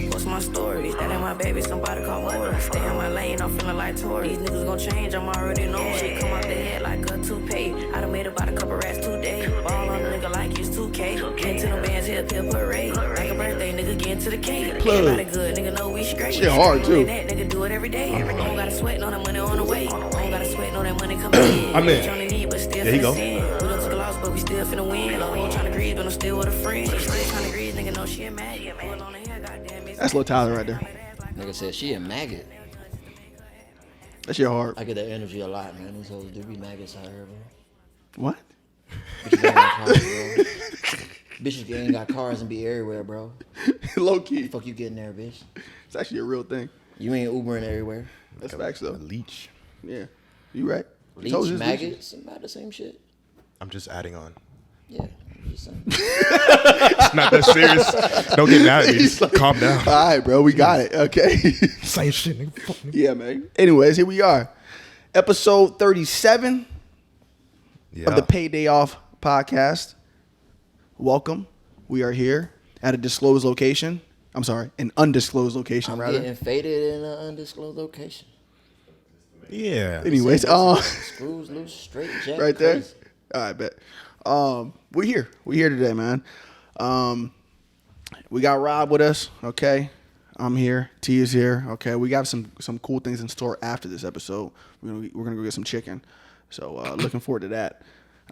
don't post my stories. That ain't my baby, somebody call more. Stay in my lane, I'm feeling like Tory. These niggas gon' change, I'm already knowing. Shit come out the head like a toupee. I done made about a couple rats today. Ball on a nigga like it's 2K. Get to the bands, hit a parade. Like a birthday, nigga, get into the cake. Everybody good, nigga know we straight. Shit hard too. That nigga do it every day. I don't gotta sweat, no that money on the way. I don't gotta sweat, no that money coming in. I'm in. There you go. We done took a loss, but we still finna win. I ain't tryna grieve, but I'm still with a friend. She still tryna grieve, nigga know she a maggot. That's Lil Tyler right there. Nigga said she a maggot. That shit hard. I get that energy a lot, man. These hoes do be maggots out here, bro. What? Bitches ain't got cars, bro. Bitches ain't got cars and be everywhere, bro. Low key. The fuck you getting there, bitch? It's actually a real thing. You ain't Ubering everywhere. That's facts though. A leech. Yeah. You right. Leech, maggots, about the same shit. I'm just adding on. Yeah. I'm just saying. It's not that serious. Don't get mad at me. Just calm down. All right, bro. We got it. Okay. Same shit, nigga. Fuck me. Yeah, man. Anyways, here we are. Episode 37 of the Payday Off podcast. Welcome. We are here at a disclosed location. I'm sorry, an undisclosed location, I'm rather. getting faded in an undisclosed location. Yeah. Anyways, Screws loose, straight jack. right there. Crazy. All right, bet. We're here. We're here today, man. We got Rob with us. Okay, I'm here. T is here. Okay, we got some cool things in store after this episode. We're gonna go get some chicken. So looking forward to that.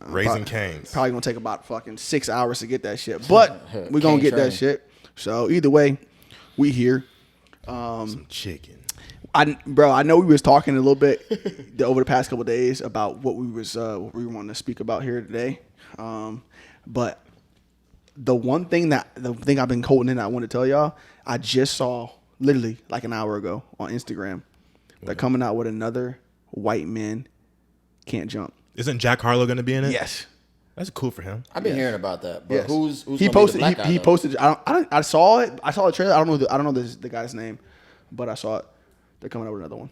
Raising Cane's. Probably gonna take about fucking 6 hours to get that shit, but we're gonna get that shit. So either way, we here. Some chicken. I know we was talking a little bit over the past couple of days about what we wanted to speak about here today. But the thing I've been holding in, I want to tell y'all, I just saw literally like an hour ago on Instagram. They're coming out with another White Men Can't Jump. Isn't Jack Harlow going to be in it? Yes. That's cool for him. I've been hearing about that, but Yes. who's He gonna posted. Be the black He guy, posted. I saw it. I saw the trailer. I don't know the guy's name, but I saw it. They're coming out with another one.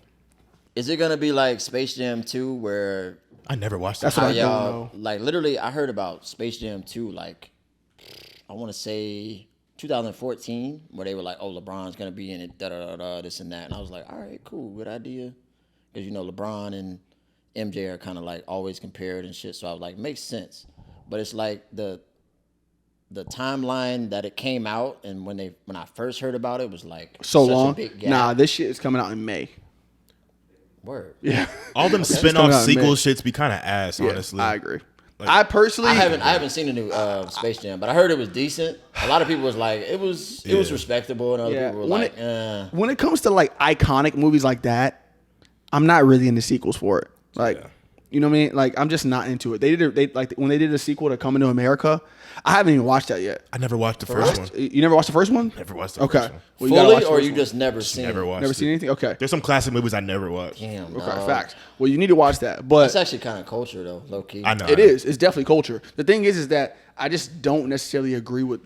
Is it gonna be like Space Jam 2, where I never watched That's that. what I don't y'all know. like? Literally, I heard about Space Jam 2 like I want to say 2014, where they were like, "Oh, LeBron's gonna be in it, da da da da, this and that," and I was like, "All right, cool, good idea," because LeBron and MJ are kind of like always compared and shit. So I was like, makes sense, but it's like the timeline that it came out and when I first heard about it was like So such long. a big gap. Nah, this shit is coming out in May. Word. Yeah. All them It's spin-off coming out in sequel May. shits be kind of ass, honestly. I agree. Like, I personally, I haven't seen the new Space Jam, but I heard it was decent. A lot of people was like, it was respectable, and other people were like, when it comes to like iconic movies like that, I'm not really into sequels for it. Like, you know what I mean? Like, I'm just not into it. They like when they did a sequel to Coming to America. I haven't even watched that yet. I never watched the first one. You never watched the first one? Never watched the first one. Well, you gotta watch fully, the or first you one. just never seen Never it? watched Never it. seen anything? Okay. There's some classic movies I never watched. Damn, Okay, dog. facts. Well, you need to watch that. But It's actually kind of culture though, low key. I know. it is. It's definitely culture. The thing is that I just don't necessarily agree with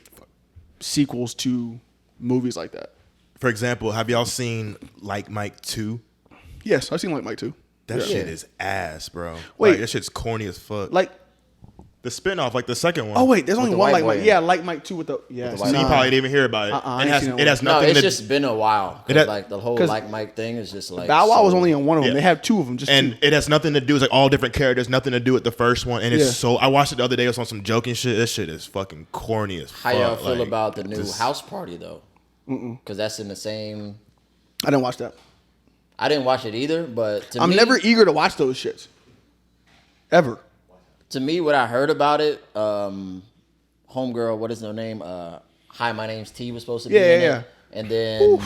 sequels to movies like that. For example, have y'all seen Like Mike 2? Yes, I've seen like Mike too. That Yeah. shit is ass, bro. Wait. Like, that shit's corny as fuck. Like, the spin-off, like the second one. oh wait, there's only the one white like boy. Mike. Yeah, like Mike 2 with the yeah. So you probably didn't even hear about it. I it, ain't has, seen that it has No, nothing it's to just been a while. It had- Like the whole 'cause like Mike thing is just like Bow Wow was so- only in one of them. Yeah. They have two of them. Just and two. it has nothing to do. It's like all different characters, nothing to do with the first one. And it's Yeah. so. I watched it the other day. It was on some joking shit. This shit is fucking corny as How fuck. y'all feel Like, about the new this- House Party though? Because that's in the same. I didn't watch that. I didn't watch it either, but to I'm me, never eager to watch those shits. Ever. to me, what I heard about it, homegirl, what is her name? Hi, my name's T was supposed to be in Yeah. it, and then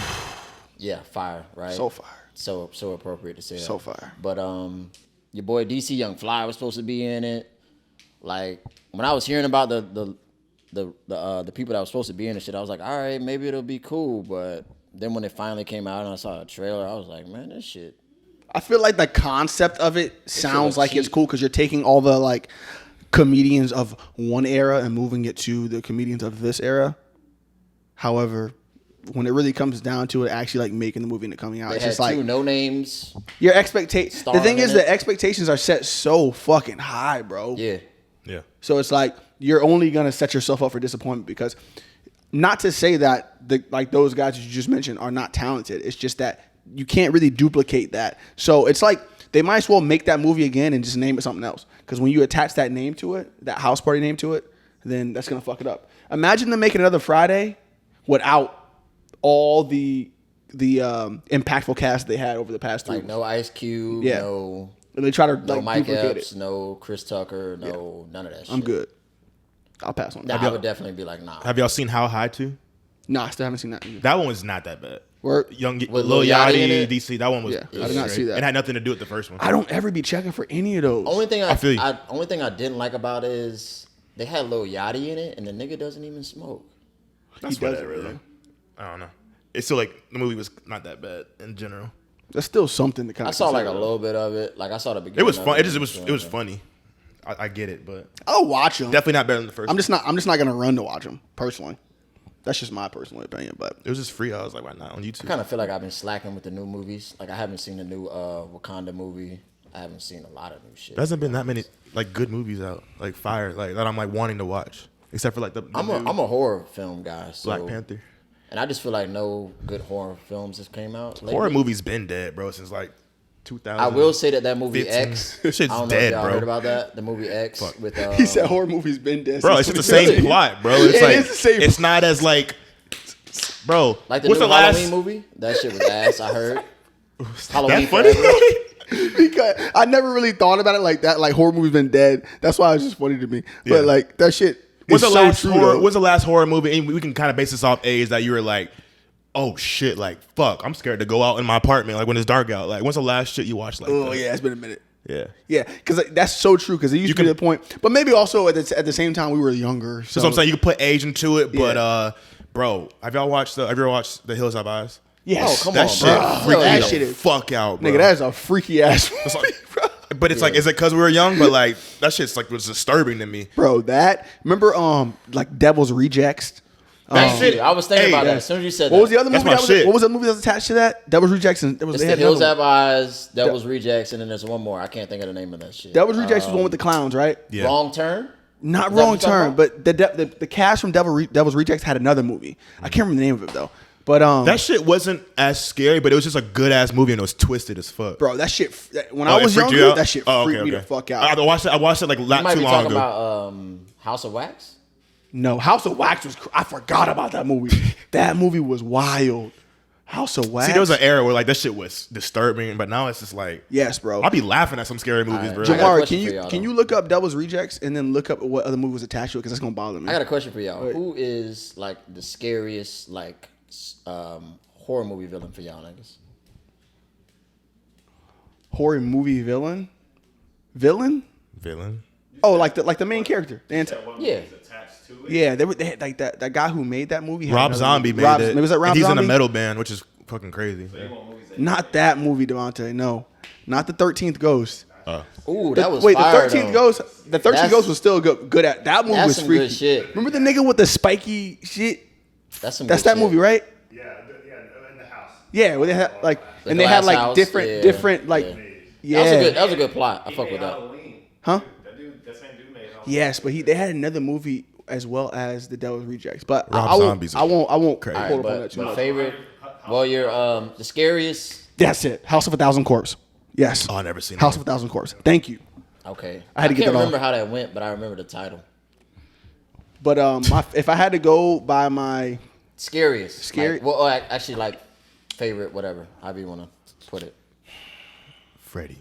fire, right? So fire. So appropriate to say that. So fire. But your boy DC Young Fly was supposed to be in it. Like when I was hearing about the people that were supposed to be in the shit, I was like, all right, maybe it'll be cool. But then when it finally came out and I saw a trailer, I was like, man, this shit. I feel like the concept of it sounds was like it's cheap. cool because you're taking all the like comedians of one era and moving it to the comedians of this era. However, when it really comes down to it, actually like making the movie and it coming out, They it's had just like two no names. your expectation. The starring thing is, in it. the expectations are set so fucking high, bro. Yeah. Yeah. So it's like you're only gonna set yourself up for disappointment because not to say that like those guys that you just mentioned are not talented. It's just that you can't really duplicate that. So it's like they might as well make that movie again and just name it something else. Because when you attach that name to it, that house party name to it, then that's gonna fuck it up. Imagine them making another Friday without all the impactful cast they had over the past 2 Like no Ice Cube, Yeah. no And they try to no like Mike duplicate Epps, it. no Chris Tucker, none of that shit. I'm good. I'll pass on that. I would definitely be like, nah. Have y'all seen How High 2? Nah, I still haven't seen that. That one was not that bad. Word. Young With Lil Lil Yachty in Yachty, it? DC. That one was. Yeah, I did not see that. It had nothing to do with the first one. I don't ever be checking for any of those. Only thing I feel you. only thing I didn't like about it is they had Lil Yachty in it, and the nigga doesn't even smoke. That's He does whatever. it, Though. man. I don't know. It's still like the movie was not that bad in general. That's still something to kind of. I saw like a little bit of it. Like I saw the beginning. It was of fun. It was and funny. I get it, but I'll watch them. definitely not better than the first. I'm just not gonna run to watch them personally. That's just my personal opinion, but It was just free. I was like, why not on I YouTube? kind of feel like I've been slacking with the new movies. Like I haven't seen the new Wakanda movie. I haven't seen a lot of new shit. There hasn't been that many like good movies out, like fire, like that I'm like wanting to watch, except for like the I'm a horror film guy. So, Black Panther. and I just feel like no good horror films has came out. Lately. Horror movies been dead, bro, since like 2000. I will say that movie 15. X. This shit's I don't know dead, if y'all bro. heard about that. The movie X with he said horror movies been dead. Bro, since it's just the 2010. same plot, bro. It's It like is the same it's not as like, bro. like the what's new the last? Halloween movie. That shit was ass. I heard. Halloween That funny? Forever. Because I never really thought about it like that. Like horror movies been dead. That's why it's just funny to me. Yeah. But like that shit. What's is the so last true, horror? though. What's the last horror movie? And we can kind of base this off age that you were like, oh shit, like fuck, I'm scared to go out in my apartment, like when it's dark out. Like, what's the last shit you watched? Like, Oh that? yeah, it's been a minute. yeah. Yeah, because like, that's so true. Because it used to be the point, but maybe also at the same time we were younger. So That's what I'm saying. You can put age into it, but Yeah. bro, have you ever watched The Hills Have Eyes? Yes, Oh, come That on, shit bro. freaked That me shit the is- fuck out, bro. nigga, that is a freaky ass movie, like- bro. But it's like, is it because we were young? But like, that shit's like was disturbing to me. Bro, that remember like Devil's Rejects. That shit. I was thinking Hey, about that yeah. as soon as you said What that. was the other That's movie? my shit. What was the movie that was attached to that? Devil's Rejects. And It's they the had Hills another Have Eyes, Devil's Rejects, and then there's one more. I can't think of the name of that shit. one. Devil's Rejects was the one with the clowns, right? Yeah. Wrong Turn? Not Is that Wrong what you're Turn, talking but the cast from Devil's Rejects had another movie. I can't remember the name of it though. But That shit wasn't as scary, but it was just a good ass movie and it was twisted as fuck. bro, that shit when Oh, I it was freaked you younger, out? that shit Oh, freaked okay, me okay. the fuck I out. watched it like You not might too be long talking ago. about House of Wax? No, House of Wax was. I forgot about that movie. That movie was wild. House of Wax. See, there was an era where like that shit was disturbing, but now it's just like, Yes, bro. I'll be laughing at some scary movies, Alright. bro. I got a Jamar, question can for you y'all, can though. you look up Devil's Rejects and then look up what other movie was attached to it because that's gonna bother me. I got a question for y'all. Wait. Who is like the scariest like horror movie villain for y'all niggas? Horror movie villain. Villain? Villain. Oh, like the main character. The Yeah. yeah, they had like that guy who made that movie. had Rob another Zombie movie. made it. Was that Rob and he's Zombie? in a metal band, which is fucking crazy. Not that movie, Devontae. No, not the 13th Ghost. Ooh, that was Wait, fire, the 13th though. Ghost. The 13th That's- Ghost was still good at that movie. That's Was some freaky. good shit. Remember the nigga with the spiky shit? That's some That's good that shit. movie, right? Yeah, in the house. Yeah, where they had like, The and they had glass like house, different like, yeah, That was a good plot. I fuck with that. Halloween. huh? That same dude made Halloween. Yes, but they had another movie as well as the Devil's Rejects. But Rob I won't. Zombie's I won't crazy. All hold right, up on that too but much. favorite. Well, you're the scariest. That's it. House of a Thousand Corpse. Yes. Oh, I never seen House that. of a Thousand Corpse. Thank you. Okay, I had to get can't that remember off. how that went, but I remember the title. But if I had to go by my Scariest. Scary- Like, well, actually, like favorite, whatever. However you want to put it. Freddy.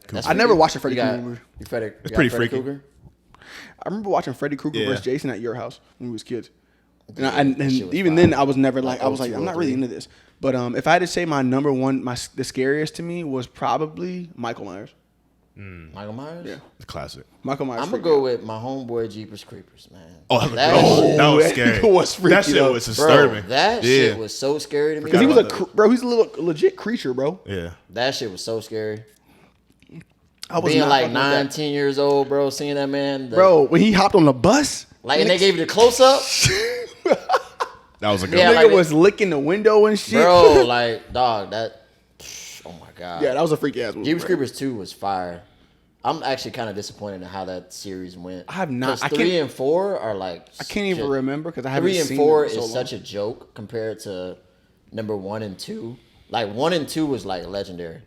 That's I never freaky. watched a Freddy You got- Krueger movie. you Freddy, you got pretty Freddy freaky. Krueger? I remember watching Freddy Krueger Yeah. versus Jason at your house when we was kids. And, Yeah, and that shit was even fire. then, I was never like, Like I was like, I'm not really 02, into this. But if I had to say my number one, the scariest to me was probably Michael Myers. Michael Myers? Yeah. The classic. Michael Myers. I'm going freaked to me go with my homeboy Jeepers Creepers, man. Oh, that that shit, was that scary. was freaky, that shit though. was bro, disturbing. that yeah. shit was so scary to me. because he was Forgot about he's a little legit creature, bro. Yeah. That shit was so scary. I was Being not like fucking with 9, that. 10 years old, bro, seeing that man. Bro, when he hopped on the bus, Like, and they gave you the close up. That was a good Yeah, one. nigga like- was licking the window and shit. Bro, like, dog, that. Oh my God. Yeah, that was a freaky ass movie. Jeepers bro. Creepers 2 was fire. I'm actually kind of disappointed in how that series went. I have not. 'Cause 3 and 4 are like. I can't even shit. remember because I haven't 3 and seen 4 them in so is long. such a joke compared to number 1 and 2. Like 1 and 2 was like legendary.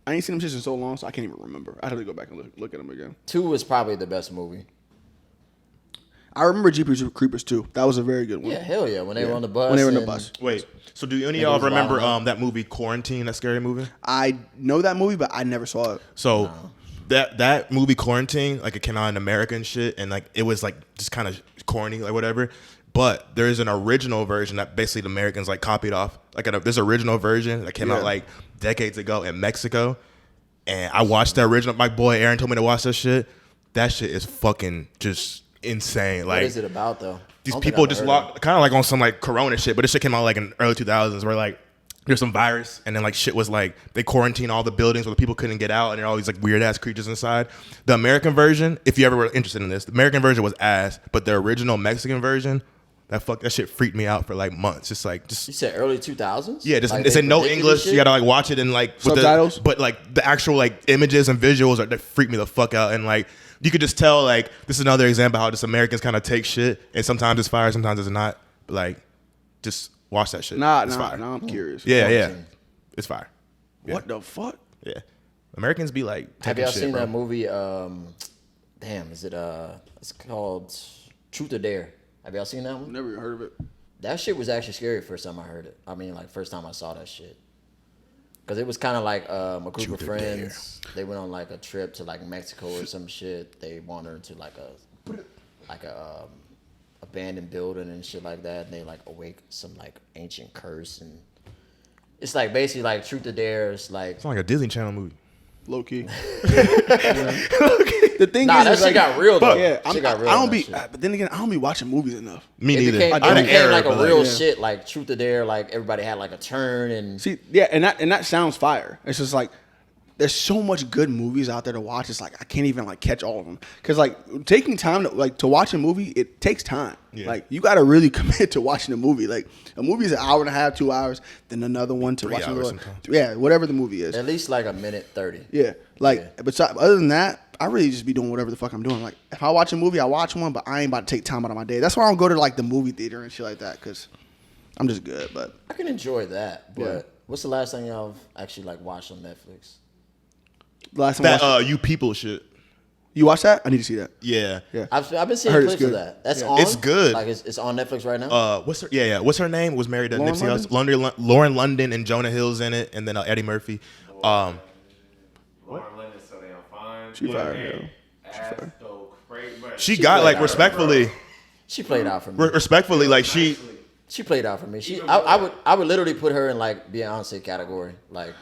I ain't seen them shits in so long, so I can't even remember. I have to go back and look at them again. 2 was probably the best movie. I remember Jeepers Creepers too. That was a very good one. Yeah, hell yeah. When they were on the bus. When they were in the and- bus. Wait, so do any Nigga of y'all was remember wilding that movie Quarantine, that scary movie? I know that movie, but I never saw it. So that movie Quarantine, like it came out in America and shit, and like it was like just kind of corny, like whatever. But there's an original version that basically the Americans like copied off. Like this original version that came out like decades ago in Mexico, and I watched the original. My boy Aaron told me to watch that shit. That shit is fucking just insane. Like, What is it about though? these I don't think people I've just heard locked, kind of like on some like Corona shit, but this shit came out like in early 2000s where like there's some virus and then like shit was like they quarantine all the buildings where the people couldn't get out and there are all these like weird ass creatures inside. The American version, if you ever were interested in this, the American version was ass, but the original Mexican version, that shit freaked me out for like months. Just like You said early 2000s? yeah, just Like, it's they in no predicted English. this shit? You gotta like watch it in like with Subtitles? but like the actual like images and visuals that freak me the fuck out. And like you could just tell like this is another example how just Americans kind of take shit and sometimes it's fire, sometimes it's not. But like just watch that shit. It's fire. Nah, I'm curious. Yeah, it's fire. What the fuck? Yeah, Americans be like Have taking y'all shit, seen bro. that movie? Damn, is it it's called Truth or Dare. Have y'all seen that one? Never even heard of it. That shit was actually scary first time I heard it. I mean, like first time I saw that shit. Cause it was kind of like a group Truth of or Dare. friends. They went on like a trip to like Mexico or some shit. They wandered into like a abandoned building and shit like that. And they like awake some like ancient curse and it's like basically like Truth or Dare. It's like It's like a Disney Channel movie. Low key. The thing nah, is, that is shit like, got real though. yeah, Shit got real I on don't that be. shit. But then again, I don't be watching movies enough. Me It neither. became, I it didn't became care, like a but, real yeah. shit, like Truth or Dare. Like everybody had like a turn and See, yeah, and that sounds fire. It's just like there's so much good movies out there to watch. It's like I can't even like catch all of them because like taking time to watch a movie, it takes time. Yeah. Like you got to really commit to watching a movie. Like a movie is an hour and a half, 2 hours, then another one to 3 watch. hours sometimes. Yeah, whatever the movie is. at least like a minute 30. Yeah, like Yeah. but other than that, I really just be doing whatever the fuck I'm doing. Like if I watch a movie, I watch one, but I ain't about to take time out of my day. That's why I don't go to like the movie theater and shit like that because I'm just good. But I can enjoy that, but Yeah. what's the last thing y'all have actually like watched on Netflix? the last time I That watched you people shit. you watch that? I need to see that. Yeah. Yeah. I've been seeing heard it's clips of good. that. That's Yeah. on. It's good. Like it's on Netflix right now. What's her? Yeah. What's her name? Was married to Lauren Nipsey Hussle. Lauren London and Jonah Hill's in it, and then Eddie Murphy. Lauren London, so damn fine. She fire, Hey, yo. ass so crazy. but She got played like out, respectfully, She played out for me. respectfully, like she. She played out for me. I would literally put her in like Beyonce category. Like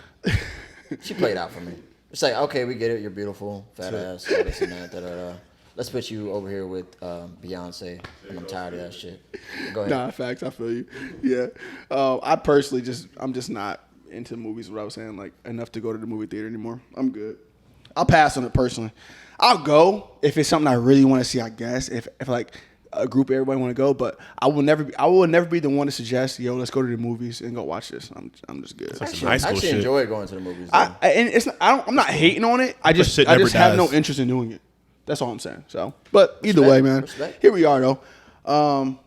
she played out for me. It's like, okay, we get it. You're beautiful, fat ass, all this and that. Da, da, da. Let's put you over here with Beyonce, and I'm tired of that shit. Go ahead. Nah, facts. I feel you. Yeah. I personally I'm just not into movies. What I was saying, like enough to go to the movie theater anymore. I'm good. I'll pass on it personally. I'll go if it's something I really want to see. I guess if like a group of everybody want to go, but I will never be the one to suggest, yo, let's go to the movies and go watch this. I'm just good. some Actually, high school I actually shit. enjoy going to the movies. Though. And it's I'm not hating on it. I just shit never have no dies. interest in doing it. That's all I'm saying. So, but either Respect, way, man, respect. here we are though.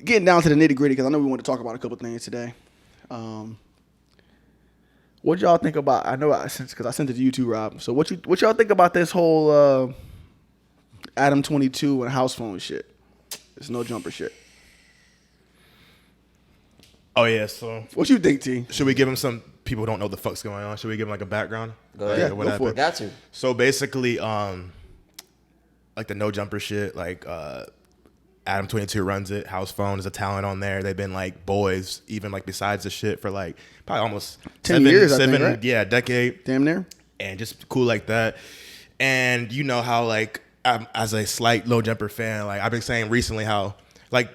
Getting down to the nitty gritty because I know we want to talk about a couple things today. What y'all think about? I know because I sent it to you too, Rob. So what y'all think about this whole Adam 22 and Housephone shit? It's no jumper shit. Oh yeah. So What you think, T? should we give him some people who don't know the fuck's going on? Should we give him like a background? Go ahead. Yeah, What go happened? for it. Got to. So basically, like the no jumper shit, like Adam 22 runs it. Housephone is a talent on there. They've been like boys, even like besides the shit for like probably almost 10 years, I think, right? yeah, decade, Damn near. and just cool like that. And you know how like as a slight low jumper fan, like I've been saying recently how like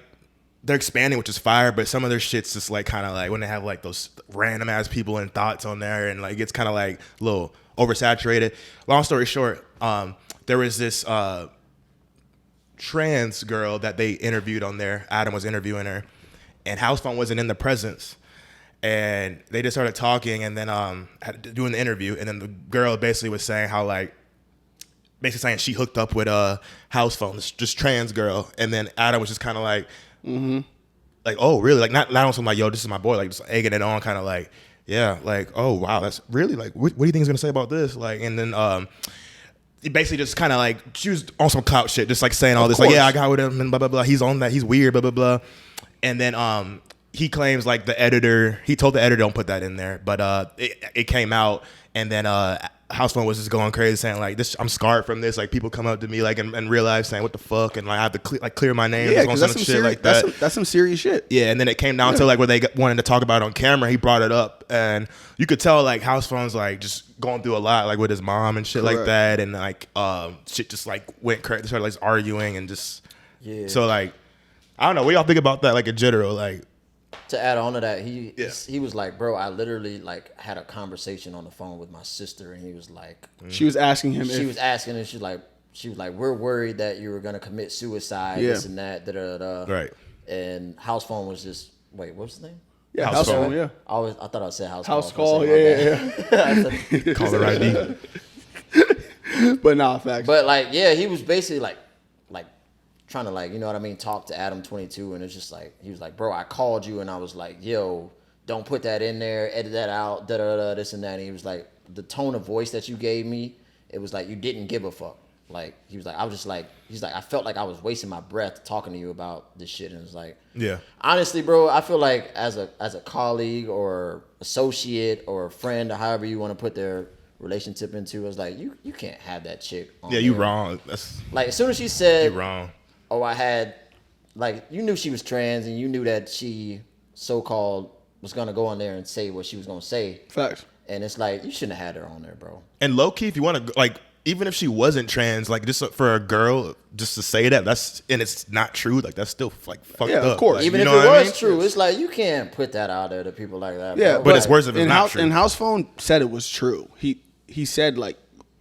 they're expanding, which is fire, but some of their shit's just like kind of like when they have like those random ass people and thoughts on there, and like it's kind of like a little oversaturated. Long story short, there was this trans girl that they interviewed on there. Adam was interviewing her, and Housephone wasn't in the presence. and they just started talking, and then doing the interview, and then the girl basically was saying how like basically saying she hooked up with Housephone, this just trans girl, and then Adam was just kind of like, like, oh really, like not on something like, yo, this is my boy, like just egging it on, kind of like, yeah, like, oh wow, that's really like, what do you think he's gonna say about this, like, and then it basically just kind of like, she was on some clout shit, just like saying all this, like, yeah, I got with him and blah blah blah, he's on that, he's weird, blah blah blah, and then he claims like the editor, he told the editor don't put that in there, but it came out, and then Housephone was just going crazy saying like, this, I'm scarred from this, like people come up to me like and real life saying what the fuck, and like I have to clear my name, Yeah, because some that's some shit serious, like that. that's some serious shit. Yeah, and then it came down to like where they wanted to talk about it on camera. He brought it up, and you could tell like Housephone's like just going through a lot, like with his mom and shit like that, and like shit just like went crazy. They started like arguing and just So like, I don't know. What y'all think about that? Like in general, like. To add on to that, he was like, bro, I literally like had a conversation on the phone with my sister, and he was like, She was asking him. she was asking, and she was like, we're worried that you were gonna commit suicide, this and that, da da da. Right. And Housephone was just, wait, what's his name? Yeah, Housephone. Yeah. I thought I said house Call. Yeah. Caller ID. But nah, facts. But like, yeah, he was basically like trying to like, you know what I mean, talk to Adam 22, and it's just like, he was like, bro, I called you, and I was like, yo, don't put that in there, edit that out, da da da, this and that. And he was like, the tone of voice that you gave me, it was like you didn't give a fuck. Like he was like, I was just like, he's like, I felt like I was wasting my breath talking to you about this shit, and it was like, yeah, honestly, bro, I feel like as a colleague or associate or a friend or however you want to put their relationship into, it's like you can't have that chick on you there. wrong. That's Like as soon as she said, you wrong. oh, I had, like, you knew she was trans, and you knew that she so-called was going to go on there and say what she was going to say. Facts. And it's like, you shouldn't have had her on there, bro. And low key, if you want to, like, even if she wasn't trans, like, just for a girl just to say that, and it's not true, like, that's still like fucked up. Of course. Like, Even you if know it what I was mean? true, it's like, you can't put that out there to people like that, Yeah, bro. but it's worse if it's not true. And Housephone said it was true. He said, like,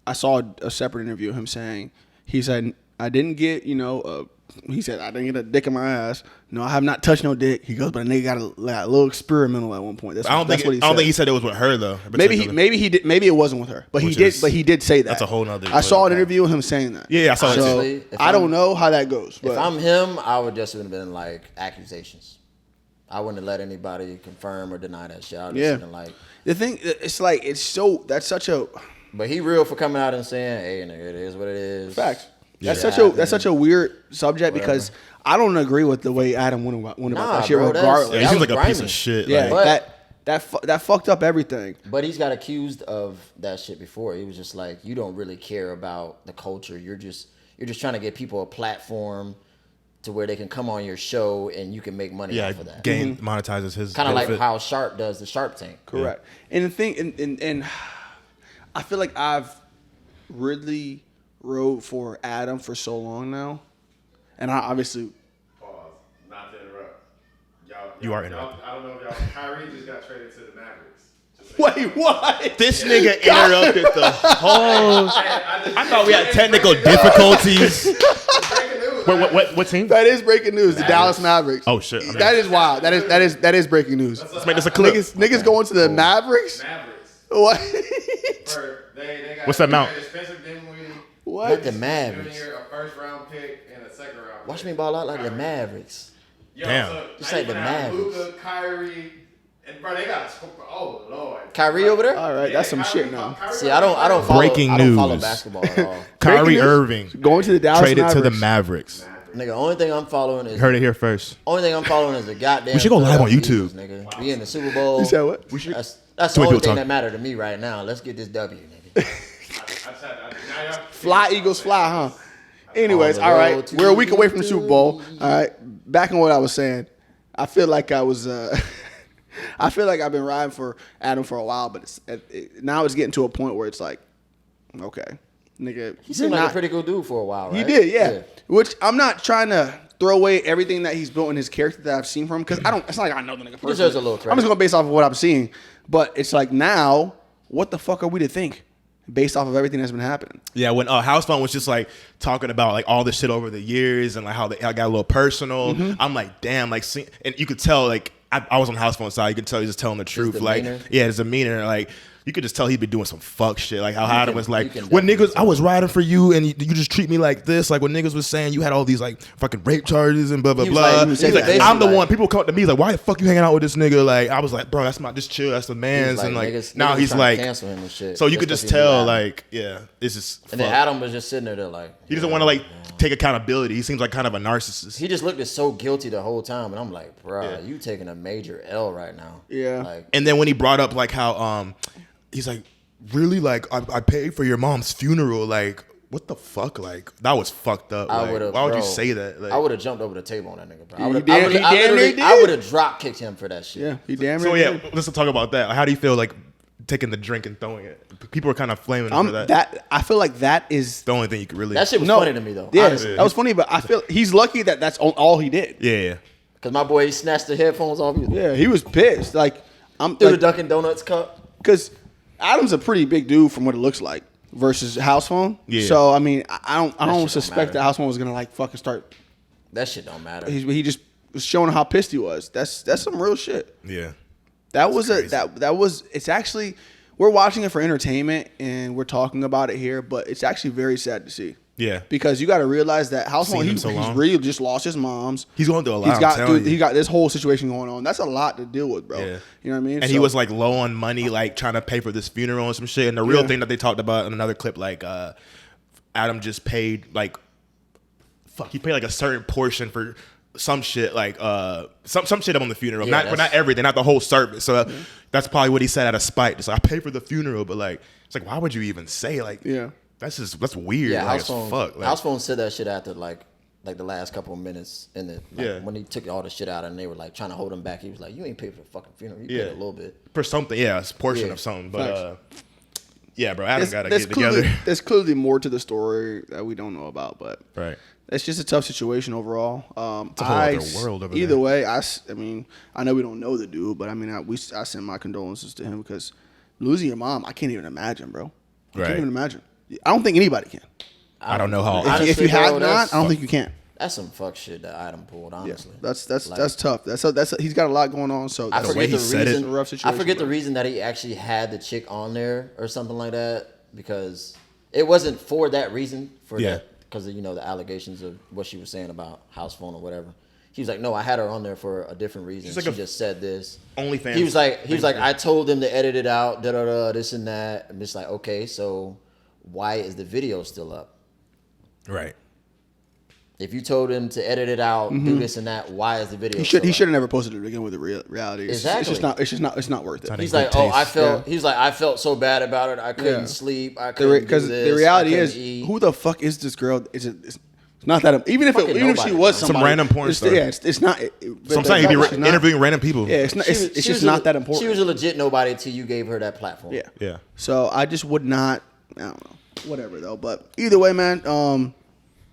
I saw a separate interview of him saying, he said, I didn't get, he said, I didn't get a dick in my ass. No, I have not touched no dick. He goes, but a nigga got a little experimental at one point. That's what he said. I don't think he said it was with her though. Maybe he did. Maybe it wasn't with her, but he did say that. That's a whole nother. I saw an interview with him saying that. Yeah, I saw it too. Honestly, I don't know how that goes. But If I'm him, I would just have been like accusations. I wouldn't have let anybody confirm or deny that shit. I would just been like, the thing, it's like that's such a but he real for coming out and saying, hey, nigga, it is what it is. fact. That's Yeah. such a weird subject because I don't agree with the way Adam went about that shit. Bro, regardless, Yeah, he that seems was like a piece grimy. of shit. yeah, Like, that fucked up everything. But he's got accused of that shit before. He was just like, you don't really care about the culture. You're just trying to give people a platform to where they can come on your show and you can make money yeah, off of that. game monetizes his Kind of like benefit. how Sharp does the Sharp Tank. Correct. And the thing, and I feel like I've really rode for Adam for so long now, and I obviously. Pause. Not to interrupt. You are interrupting. I don't know if y'all. Kyrie just got traded to the Mavericks. Wait, what? This nigga interrupted the whole. I thought we had technical difficulties. Breaking news. What team? That is breaking news. The Dallas Mavericks. Oh shit! I mean, That is wild. That is breaking news. let's make this a clip. Niggas going to the Mavericks. Mavericks. What? They got What's that amount? Spencer Dinwiddie, Not What? the Mavericks. Junior, a first round pick, and a second round. Watch pick. me ball out like the Mavericks. Yo, Damn. So Just now like you the gonna have Mavericks. Luka, Kyrie, and bro, they got. Oh lord. Kyrie over there? All right, that's some Kyrie- shit now. Kyrie See, I don't follow. Breaking I don't follow news. basketball at all. Kyrie Breaking news. Irving Going to the Dallas traded to the Mavericks. Mavericks. Nigga, only thing I'm following is Heard it here first. only thing I'm following is the goddamn. We should go live on Philadelphia YouTube. Eagles, nigga. We in the Super Bowl. You said what? That's Too the many only people thing talking. that matter to me right now. Let's get this W, nigga. Fly Eagles fly, huh? Anyways, On the all road right. to We're a week away from the the Super Bowl. All right. Back on what I was saying. I feel like I was. I feel like I've been riding for Adam for a while, but now it's getting to a point where it's like, okay, nigga, He seemed like a pretty good dude for a while, right? He did, yeah. Which I'm not trying to throw away everything that he's built in his character that I've seen from him because I don't. It's not like I know the nigga personally. deserves a little credit. I'm just going based off of what I'm seeing, but it's like now, what the fuck are we to think based off of everything that's been happening? Yeah, when Housephone was just like talking about like all this shit over the years and like how they got a little personal, I'm like, damn, like, and you could tell like I was on Housephone side. You can tell he's just telling the truth. demeanor? Like, yeah, his demeanor. Like, you could just tell he'd been doing some fuck shit. Like how Adam was like, can when definitely niggas, I was riding for you and you just treat me like this. Like when niggas was saying you had all these like fucking rape charges and blah blah He was blah. like- He's he was like, basically I'm the like- one. People come up to me like, why the fuck you hanging out with this nigga? Like I was like, bro, that's not just chill. That's the man's. And like now he's trying like, to cancel him and shit. so you could just tell like, yeah, this is. And then Adam was just sitting there like, He doesn't want to like take accountability. He seems like kind of a narcissist. he just looked so guilty the whole time, and I'm like, bro, Yeah. you taking a major L right now. Yeah. Like, And then when he brought up like how he's like, really, like I paid for your mom's funeral. Like what the fuck? Like that was fucked up. I Like, would have. why would you say that? Like, I would have jumped over the table on that nigga, bro. I He would damn- he damn near did. have drop kicked him for that shit. Yeah, he damn so near yeah, did. let's talk about that. How do you feel like taking the drink and throwing it? People are kind of flaming him for that. I feel like that is The only thing you could really. That shit was no funny to me though. Yeah, honestly. that was funny, but I feel he's lucky that that's all he did. Yeah. Cause my boy he snatched the headphones off. He Yeah, he was pissed. Like I'm threw the like, Dunkin' Donuts cup. because Adam's a pretty big dude from what it looks like versus Housephone. Yeah. So I mean, I don't shit don't suspect matter. that Housephone was gonna like fucking start. That shit don't matter. He just was showing how pissed he was. That's some real shit. Yeah. That was crazy. that was. It's actually we're watching it for entertainment and we're talking about it here, but it's actually very sad to see. Yeah. Because you got to realize that Housephone, Seen him he's so long. really just lost his mom's. He's going through a lot. He's got I'm telling you. he got this whole situation going on. That's a lot to deal with, bro. Yeah. You know what I mean? And he was like low on money, like trying to pay for this funeral and some shit. And the real Yeah. thing that they talked about in another clip, like Adam just paid like, he paid like a certain portion for some shit, like some shit on the funeral. Yeah, But not everything, not the whole service. So that's probably what he said out of spite. Just like, I paid for the funeral, but like it's like, why would you even say like? Yeah. That's weird. Yeah, like, as Housephone. fuck. Like, Housephone said that shit after like the last couple of minutes in it. Like, Yeah. When he took all the shit out and they were like trying to hold him back, he was like, "You ain't paid for the fucking funeral. You Yeah. paid a little bit." for something, yeah, it's a portion Yeah. of something. But Facts. yeah, bro, Adam got to there's get together. There's clearly more to the story that we don't know about, but Right. it's just a tough situation overall. It's a whole other world over either there. way, I mean, I know we don't know the dude, but I mean, I send my condolences to him because losing your mom, I can't even imagine, bro. I Right. can't even imagine. I don't think anybody can. I don't know how. If Honestly, you have bro, not, that's- I don't think you can. That's some fuck shit that Adam pulled. Yeah, Honestly, that's Like, tough. He's got a lot going on. So I the way forget he the said it. reason. It's a rough I situation, forget the bro. reason that he actually had the chick on there or something like that because it wasn't for that reason. Yeah. Because of the allegations of what she was saying about Housephone or whatever. He was like, no, I had her on there for a different reason. She's like she a just said this. OnlyFans. He was like, I told them to edit it out, da da da, this and that. I'm just like, okay, so why is the video still up? Right. If you told him to edit it out, do this and that, why is the video? he still up? should have never posted it again with the reality. It's Exactly. it's not worth it. not He's Good like, oh, taste. He's like, I felt so bad about it. I couldn't Yeah. sleep. I couldn't do Because this. the reality I couldn't is, eat. who the fuck is this girl? It's not that even if Fucking she nobody, was man. Some somebody, random porn it's, star. Yeah, it's not. So I'm saying he'd be she's not- interviewing random people. Yeah, it's not. She It's, was- it's she just was not a- that important. She was a legit nobody till you gave her that platform. Yeah. Yeah. So I just would not. I don't know. Whatever though. But either way, man.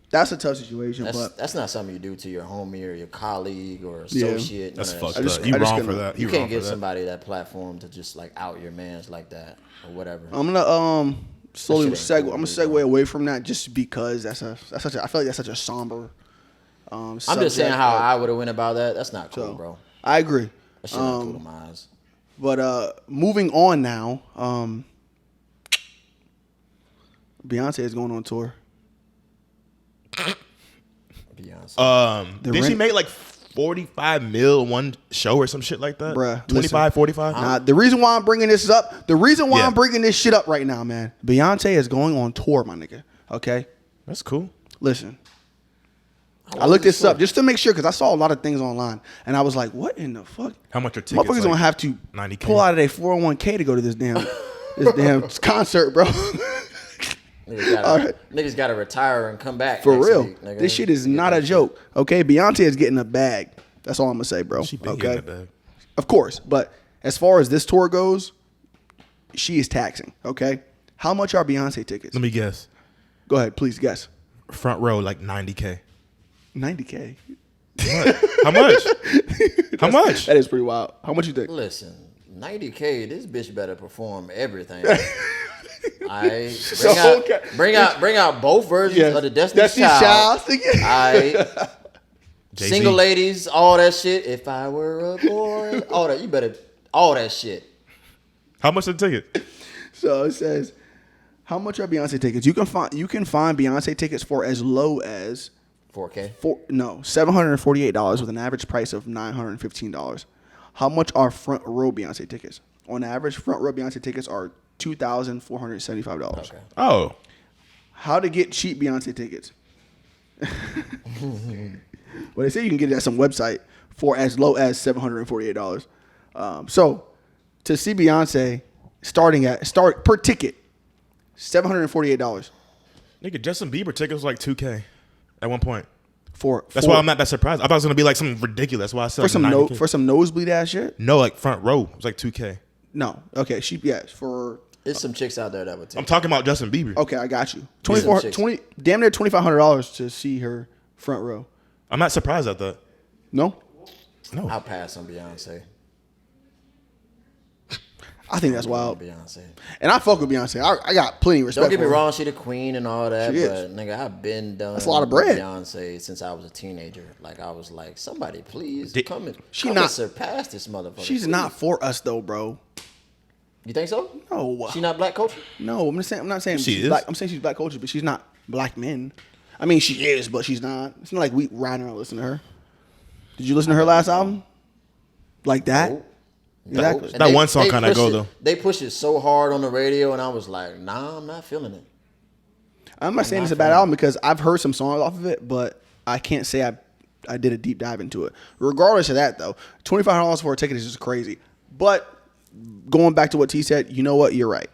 That's a tough situation. But That's not something you do to your homie or your colleague or Yeah. associate. That's none of that fucked shit. up. You I just wrong for couldn't- that. You You can't wrong give for that. somebody that platform to just like out your man's like that or whatever. I'm gonna slowly That shit ain't segue. I'm cool, gonna segue away from that just because that's such a. I feel like that's such a somber. I'm just saying subject, how but- I would have went about that. That's not cool, So bro. I agree. That shit not cool to my eyes. But moving on now, Beyonce is going on tour. Beyonce. Did she rent- make like 45 mil one show or some shit like that? Bruh, 25, 45? Nah, the reason why I'm bringing this up, the reason why Yeah. I'm bringing this shit up right now, man, Beyonce is going on tour, my nigga. Okay, That's cool. listen. I looked this up just to make sure because I saw a lot of things online, and I was like, "What in the fuck?" How much are tickets? Motherfuckers gonna have to 90K? pull out of their 401k to go to this damn concert, bro. Niggas gotta retire and come back. For next real, week, nigga. this shit is Get not that a shit. joke. Okay, Beyonce is getting a bag. That's all I'm gonna say, bro. She been okay, getting that bag. of course. But as far as this tour goes, she is taxing. Okay, how much are Beyonce tickets? Let me guess. Go ahead, please guess. Front row, like 90K. 90K. How much? How much? That is pretty wild. How much you think? Listen, 90K. This bitch better perform everything. I So, okay. bring out both versions of the Destiny's Child. Child. I Jay-Z. Single ladies, all that shit. If I were a boy, all that. You better, all that shit. How much is the ticket? So it says, how much are Beyonce tickets? You can find Beyonce tickets for as low as $4K. $748 with an average price of $915. How much are front row Beyonce tickets? On average, front row Beyonce tickets are $2,475. Okay. Oh, How to get cheap Beyonce tickets? Well, they say you can get it at some website for as low as $748. So to see Beyonce start per ticket, $748 nigga, Justin Bieber tickets was like $2K at one point. That's for why I'm not that surprised. I thought it was gonna be like something ridiculous. That's why I said for some nosebleed ass shit. no, like front row. It was like $2K. No, okay, for There's some chicks out there that would take. I'm talking about Justin Bieber. okay, I got you. Yeah. 20 damn near $2,500 to see her front row. I'm not surprised at that. No, I'll pass on Beyonce. I think that's wild. Beyonce. And I fuck with Beyonce. I got plenty of respect. Don't get me for her. wrong, she the queen and all that, She is. but nigga, I've been done. That's a lot of with bread. Beyonce since I was a teenager. Like I was like, somebody please Did- come and She come not- and surpass this motherfucker. She's please. not for us though, bro. You think so? No, She not black culture? no. I'm not saying She she's is. black. I'm saying she's black culture, but she's not black men. I mean, she is, but she's not. It's not like we riding around listening to her. Did you listen to her last album? Like that? Nope. Exactly. And That one song kinda pushed go, it- though. They pushed it so hard on the radio, and I was like, nah, I'm not feeling it. I'm not saying it's a bad album because I've heard some songs off of it, but I can't say I did a deep dive into it. Regardless of that, though, $25 for a ticket is just crazy. But going back to what T said, you know what? You're right.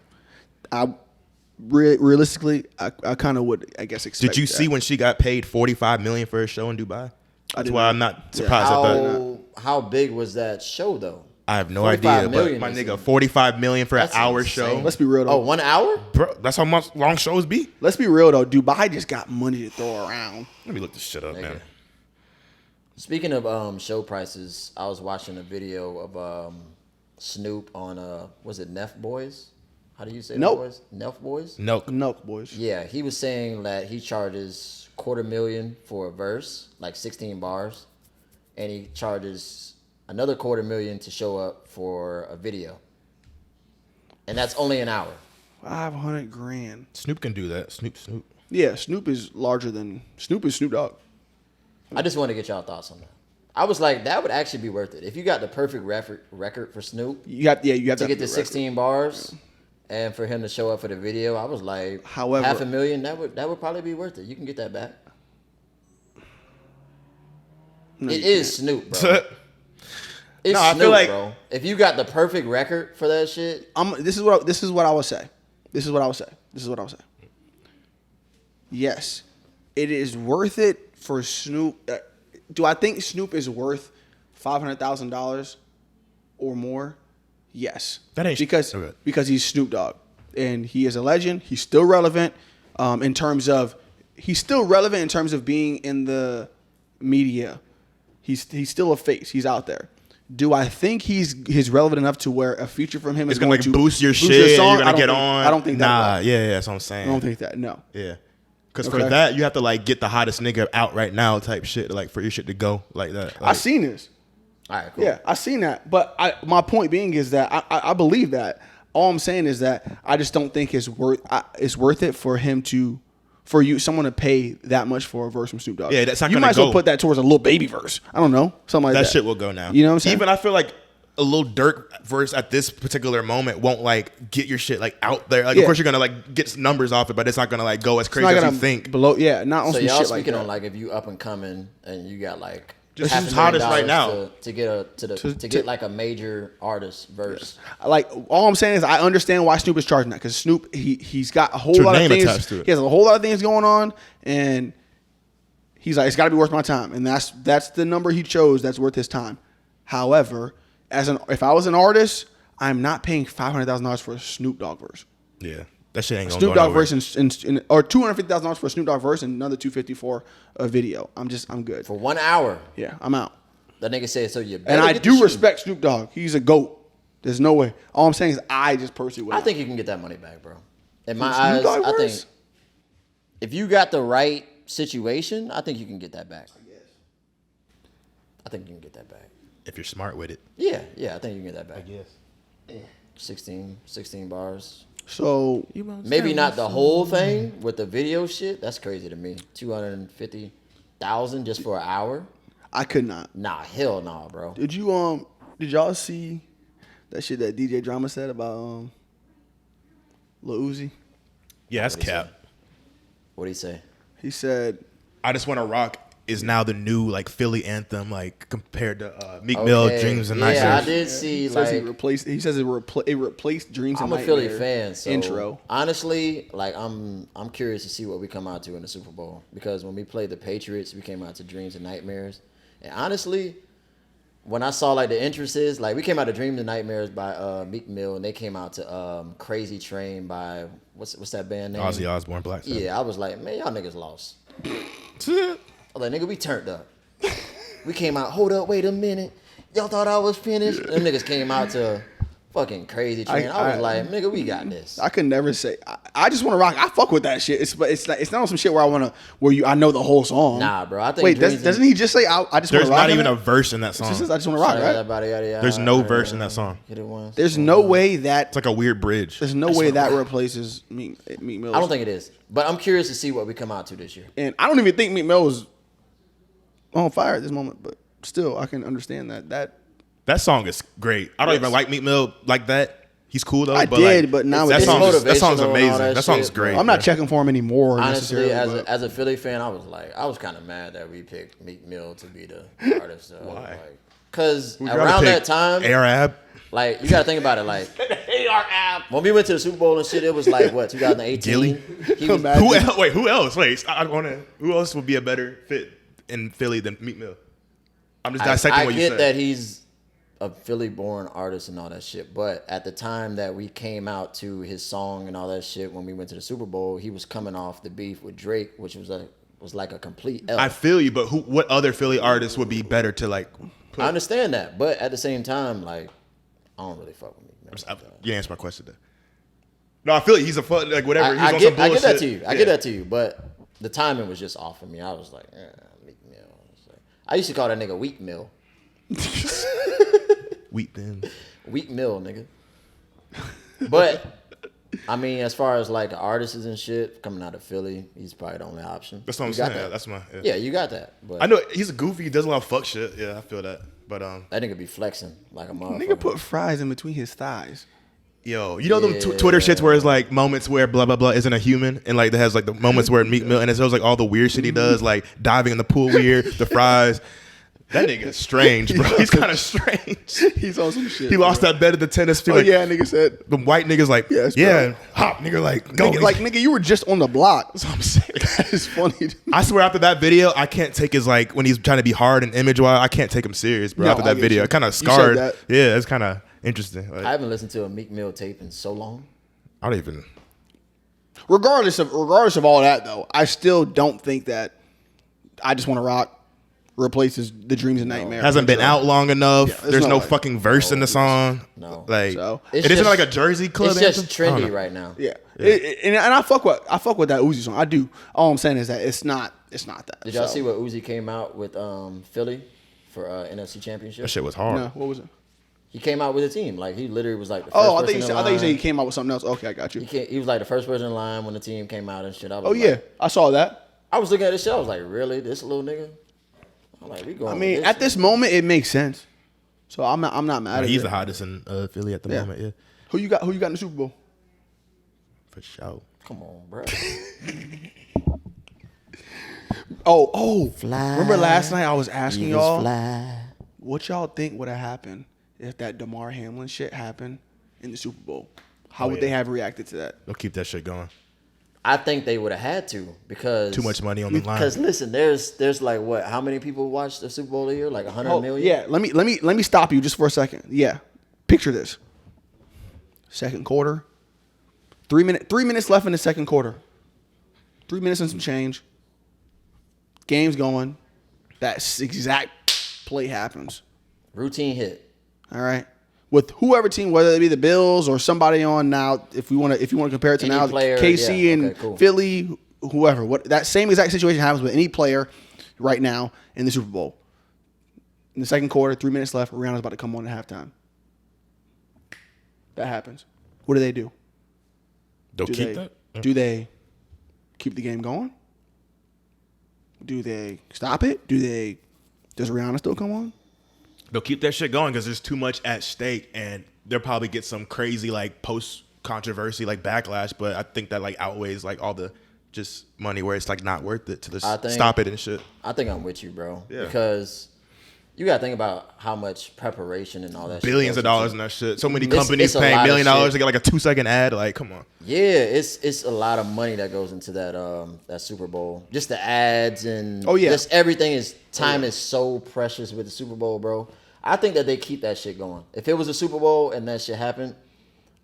Realistically, I kind of would, I guess, expect Did you that. see when she got paid $45 million for a show in Dubai? That's did why not. I'm not surprised at that. How big was that show though? I have no 45 idea, but million my is- nigga, $45 million for an That's hour insane. show. Let's be real, though. Oh, 1 hour? Bro, that's how much long shows be. Let's be real, though. Dubai just got money to throw around. Let me look this shit up, man. Speaking of show prices, I was watching a video of Snoop on was it Neff Boys? How do you say Nope. that boys? Neff Boys? No, No, boys. Yeah, he was saying that he charges $250,000 for a verse, like 16 bars, and he charges another $250,000 to show up for a video, and that's only an hour. $500,000. Snoop can do that. Snoop. Yeah, Snoop is Snoop Dogg. I just want to get y'all thoughts on that. I was like, that would actually be worth it if you got the perfect record for Snoop You have to get the the record. 16 bars, and for him to show up for the video. I was like, However- $500,000. That would probably be worth it. You can get that back. No, It you is Snoop, bro. It's No, I Snoop, feel like- bro. If you got the perfect record for that shit, This is what I would say. Yes, it is worth it for Snoop. Do I think Snoop is worth $500,000 or more? Yes. That ain't- because okay. because he's Snoop Dogg and he is a legend. He's still relevant in terms of being in the media. He's still a face. He's out there. Do I think he's relevant enough to where a feature from him It's is gonna going like to boost your song? shit. And I you're don't gonna get think- on. I don't think that. Nah, will. yeah, that's what I'm saying. I don't think that. No. Yeah, because Okay. for that you have to like get the hottest nigga out right now type shit, like for your shit to go like that. I Like, seen this. all right, cool. Yeah, I seen that. But my point being is that I believe that. All I'm saying is that I just don't think it's worth it for someone to pay that much for a verse from Snoop Dogg. Yeah, that's not You gonna might as well go. put that towards a little baby verse. I don't know, something like that. that shit will go now. You know what I'm saying? Even I feel like a little Dirk verse at this particular moment won't like get your shit like out there. Like Yeah. of course you're gonna like get numbers off it, but it's not gonna like go as It's crazy not as gonna you think. Below, yeah, not on So some y'all shit like speaking that. on like if you up and coming and you got like Just half who's a million hottest right dollars now. to get To get like a major artist verse. Like all I'm saying is I understand why Snoop is charging that because Snoop he's got a whole Your lot of name things. attached to it. He has a whole lot of things going on, and he's like, it's got to be worth my time, and that's the number he chose that's worth his time. However, if I was an artist, I'm not paying $500,000 for a Snoop Dogg verse. Yeah, that shit ain't gonna Snoop go Dogg nowhere. verse or $250,000 for a Snoop Dogg verse and another $250 for a video. I'm good. For 1 hour. Yeah, I'm out. That nigga said, so you better And I get the do shoe. respect Snoop Dogg. He's a GOAT. There's no way. All I'm saying is I just personally would I not. think you can get that money back, bro. In my From Snoop eyes, Dogg I think verse? if you got the right situation, I think you can get that back. I think you can get that back. If you're smart with it. Yeah, I think you can get that back. I guess. 16 bars. So Maybe not the whole thing with the video shit. That's crazy to me. 250,000 just for an hour. I could not. Nah, hell nah, bro. Did y'all see that shit that DJ Drama said about Lil Uzi? Yeah, that's What'd he cap. say? What'd he say? He said, I Just Want to Rock is now the new like Philly anthem, like compared to Meek Mill, Dreams and Nightmares. Yeah, I did see he says it replaced Dreams and I'm a Nightmares. Philly fan, so intro. honestly, like I'm curious to see what we come out to in the Super Bowl, because when we played the Patriots, we came out to Dreams and Nightmares, and honestly, when I saw like the entrances, like we came out to Dreams and Nightmares by Meek Mill, and they came out to Crazy Train by what's that band name? Ozzy Osbourne, Black Sabbath. Yeah, I was like, man, y'all niggas lost. I was like, nigga, we turned up. We came out, hold up, wait a minute. Y'all thought I was finished? Them niggas came out to fucking Crazy Train. I was like, nigga, we got this. I could never say. I just want to rock. I fuck with that shit. It's not on some shit where I know the whole song. Nah, bro. I think. Wait, doesn't he just say I just want to rock? There's not even a verse in that song. It just says I just want to rock, right? There's no verse in that song. There's no way that It's like a weird bridge. there's no way that replaces Meek Mill. I don't think it is, but I'm curious to see what we come out to this year. And I don't even think Meek Mill was on fire at this moment, but still, I can understand that. That song is great. I don't even like Meek Mill like that. He's cool though. But now that it's song's motivational amazing. and all That song's shit, great. I'm not bro. checking for him anymore. Honestly, necessarily, as a Philly fan, I was kind of mad that we picked Meek Mill to be the artist. So Why? Because We gotta around pick that time, Arab. like you gotta think about it, like when we went to the Super Bowl and shit, it was like what 2018. Gilly? He was, Imagine. Who else? Wait, who else? Wait, I want to. Who else would be a better fit in Philly than Meek Mill? I'm just dissecting I what you get said. that he's a Philly-born artist and all that shit, but at the time that we came out to his song and all that shit, when we went to the Super Bowl, he was coming off the beef with Drake, which was like a complete L. I feel you, but what other Philly artists would be better to like? I understand that, but at the same time, like I don't really fuck with Meek Mill. You answer my question then. No, I feel like he's a fuck like whatever. I He's get on some bullshit. that to you. I Yeah. get that to you, but the timing was just off for me. I was like, Meek Mill. I used to call that nigga Weak Mill. Wheat then. Weak Mill, nigga. But I mean, as far as like artists and shit coming out of Philly, he's probably the only option. That's what I'm You got saying. that. That's my. Yeah, you got that. But I know he's a goofy. He does a lot of fuck shit. Yeah, I feel that. But that nigga be flexing like a motherfucker. nigga put fries in between his thighs. yo, you know them Twitter shits where it's like moments where blah blah blah isn't a human, and like that has like the moments where Meek Mill, and it shows like all the weird shit he does, like diving in the pool weird, the fries. That nigga is strange, bro. He's kind of strange. He's on some shit. He lost that bet at the tennis field. Oh Like, yeah, nigga said. the white niggas like, Yes, yeah, bro. hop, nigga, like, go. Nigga, like nigga, you were just on the block. That's what I'm saying. That is funny. To me. I swear after that video, I can't take his like when he's trying to be hard and image wise. I can't take him serious, bro. No, after I that get video, you. it kind You of said scarred. that. Yeah, it's kind of interesting. Like, I haven't listened to a Meek Mill tape in so long. I don't even. Regardless of all that though, I still don't think that I Just Want to Rock replaces the Dreams and Nightmares. Hasn't been out long enough. Yeah, There's no way. fucking verse in the song. No. Like So? It's it isn't just- like a Jersey club. It's just anthem? I don't trendy know. right now. Yeah, and I fuck with that Uzi song. I do. All I'm saying is that it's not that. Did y'all So, see what Uzi came out with Philly for NFC Championship? That shit was hard. No, what was it? He came out with a team. Like he literally was like the first Oh, I person in thought you said he line. came out with something else. Okay, I got you. He was like the first person in line when the team came out and shit. I was Oh yeah, like, I saw that. I was looking at this shit. I was like, really, this little nigga? I'm like, we going. I with mean, at this moment, it makes sense. So I'm not mad at He's it. the hottest in Philly at the moment. Yeah, Who you got in the Super Bowl? for sure. Come on, bro. Oh, Fly. remember last night I was asking You was y'all fly. what y'all think would have happened if that Damar Hamlin shit happened in the Super Bowl? How would they have reacted to that? They'll keep that shit going. I think they would have had to because Too much money on the line. Because listen, there's like what? How many people watch the Super Bowl a year? Like 100 million. Yeah, let me stop you just for a second. Yeah. Picture this. Second quarter. 3 minutes left in the second quarter. 3 minutes and some change. Game's going. That exact play happens. Routine hit. All right. With whoever team, whether it be the Bills or somebody on now, if you want to compare it to Any now, player, KC yeah, and okay, cool. Philly, whoever. What that same exact situation happens with any player right now in the Super Bowl. In the second quarter, 3 minutes left, Rihanna's about to come on at halftime. That happens. What do? They'll keep that? Do they keep the game going? Do they stop it? Does Rihanna still come on? They'll keep that shit going because there's too much at stake, and they'll probably get some crazy like post controversy like backlash. But I think that like outweighs like all the just money where it's like not worth it to just stop it and shit. I think I'm with you, bro. Yeah. Because you gotta think about how much preparation and all that. Billions of dollars in that shit. So many companies it's paying $1 million shit. to get like a 2-second ad. Like, come on. Yeah, it's a lot of money that goes into that Super Bowl. Just the ads and just everything time is so precious with the Super Bowl, bro. I think that they keep that shit going. If it was a Super Bowl and that shit happened,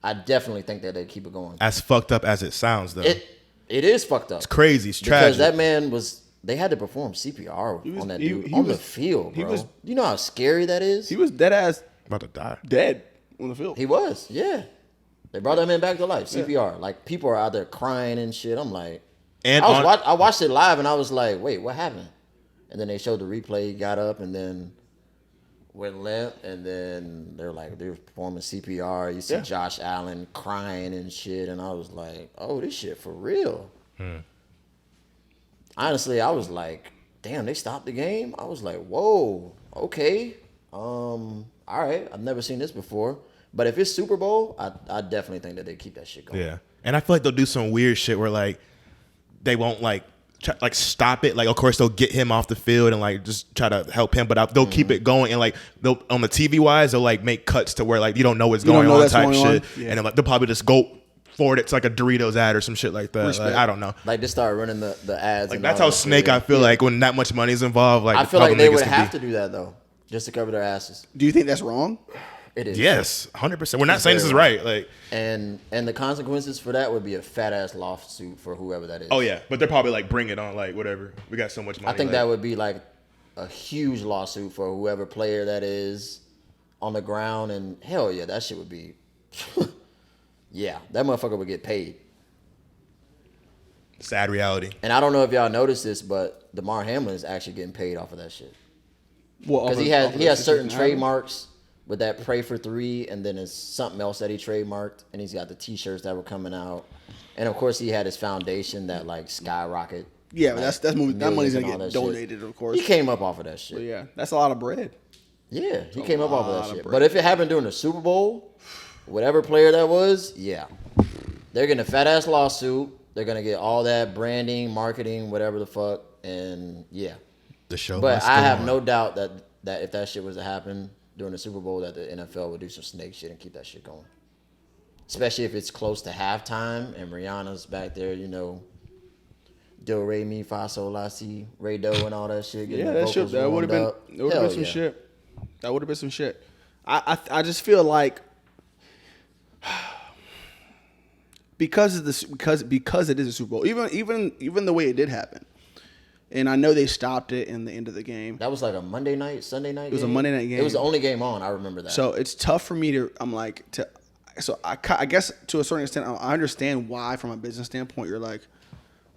I definitely think that they keep it going. As fucked up as it sounds, though. It is fucked up. It's crazy. It's tragic. Because that man they had to perform CPR on that dude on the field, bro. You know how scary that is? He was dead ass About to die. dead on the field. He was, yeah. They brought that man back to life, CPR. Like, people are out there crying and shit. I'm like, And I watched it live and I was like, wait, what happened? And then they showed the replay. He got up and then went limp, and then they were performing CPR. You see Josh Allen crying and shit, and I was like, oh, this shit for real. Honestly, I was like, damn, they stopped the game? I was like, whoa, okay. All right, I've never seen this before. But if it's Super Bowl, I definitely think that they keep that shit going. Yeah. And I feel like they'll do some weird shit where like they won't like stop it. Like, of course, they'll get him off the field and like just try to help him, but they'll keep it going. And like they'll on the TV wise, they'll like make cuts to where like you don't know what's going on type shit. Yeah. And then like they'll probably just go forward it to like a Doritos ad or some shit like that. Like, I don't know. Like, just start running the ads. Like, that's how Snake. I feel like when that much money is involved. Like, I feel like they would have to do that though, just to cover their asses. Do you think that's wrong? It is. Yes, 100%. We're not saying this is right. Like, and the consequences for that would be a fat ass lawsuit for whoever that is. oh yeah, but they're probably like, bring it on, like whatever. We got so much money. I think that would be like a huge lawsuit for whoever player that is on the ground, and hell yeah, that shit would be. Yeah, that motherfucker would get paid. Sad reality. And I don't know if y'all noticed this, but Damar Hamlin is actually getting paid off of that shit. Well, because he has certain trademarks with that Pray for 3, and then there's something else that he trademarked, and he's got the T-shirts that were coming out, and of course he had his foundation that like skyrocket. Yeah, but that's moving. That money's gonna get donated, of course. He came up off of that shit. But yeah, that's a lot of bread. Yeah, he came up off of that shit. But if it happened during the Super Bowl, whatever player that was, yeah, they're getting a fat ass lawsuit. They're gonna get all that branding, marketing, whatever the fuck, and yeah, the show. But I have no doubt that if that shit was to happen during the Super Bowl, that the NFL would do some snake shit and keep that shit going. Especially if it's close to halftime and Rihanna's back there, you know, Do Re Mi Fa Sol La Si, Ray Do and all that shit. Yeah, that would have been some shit. That would have been some shit. I just feel like because it is a Super Bowl, even the way it did happen. And I know they stopped it in the end of the game. That was like a Monday night, Sunday night game? It was a Monday night game. It was the only game on. I remember that. So it's tough for me to, I guess to a certain extent, I understand why from a business standpoint, you're like,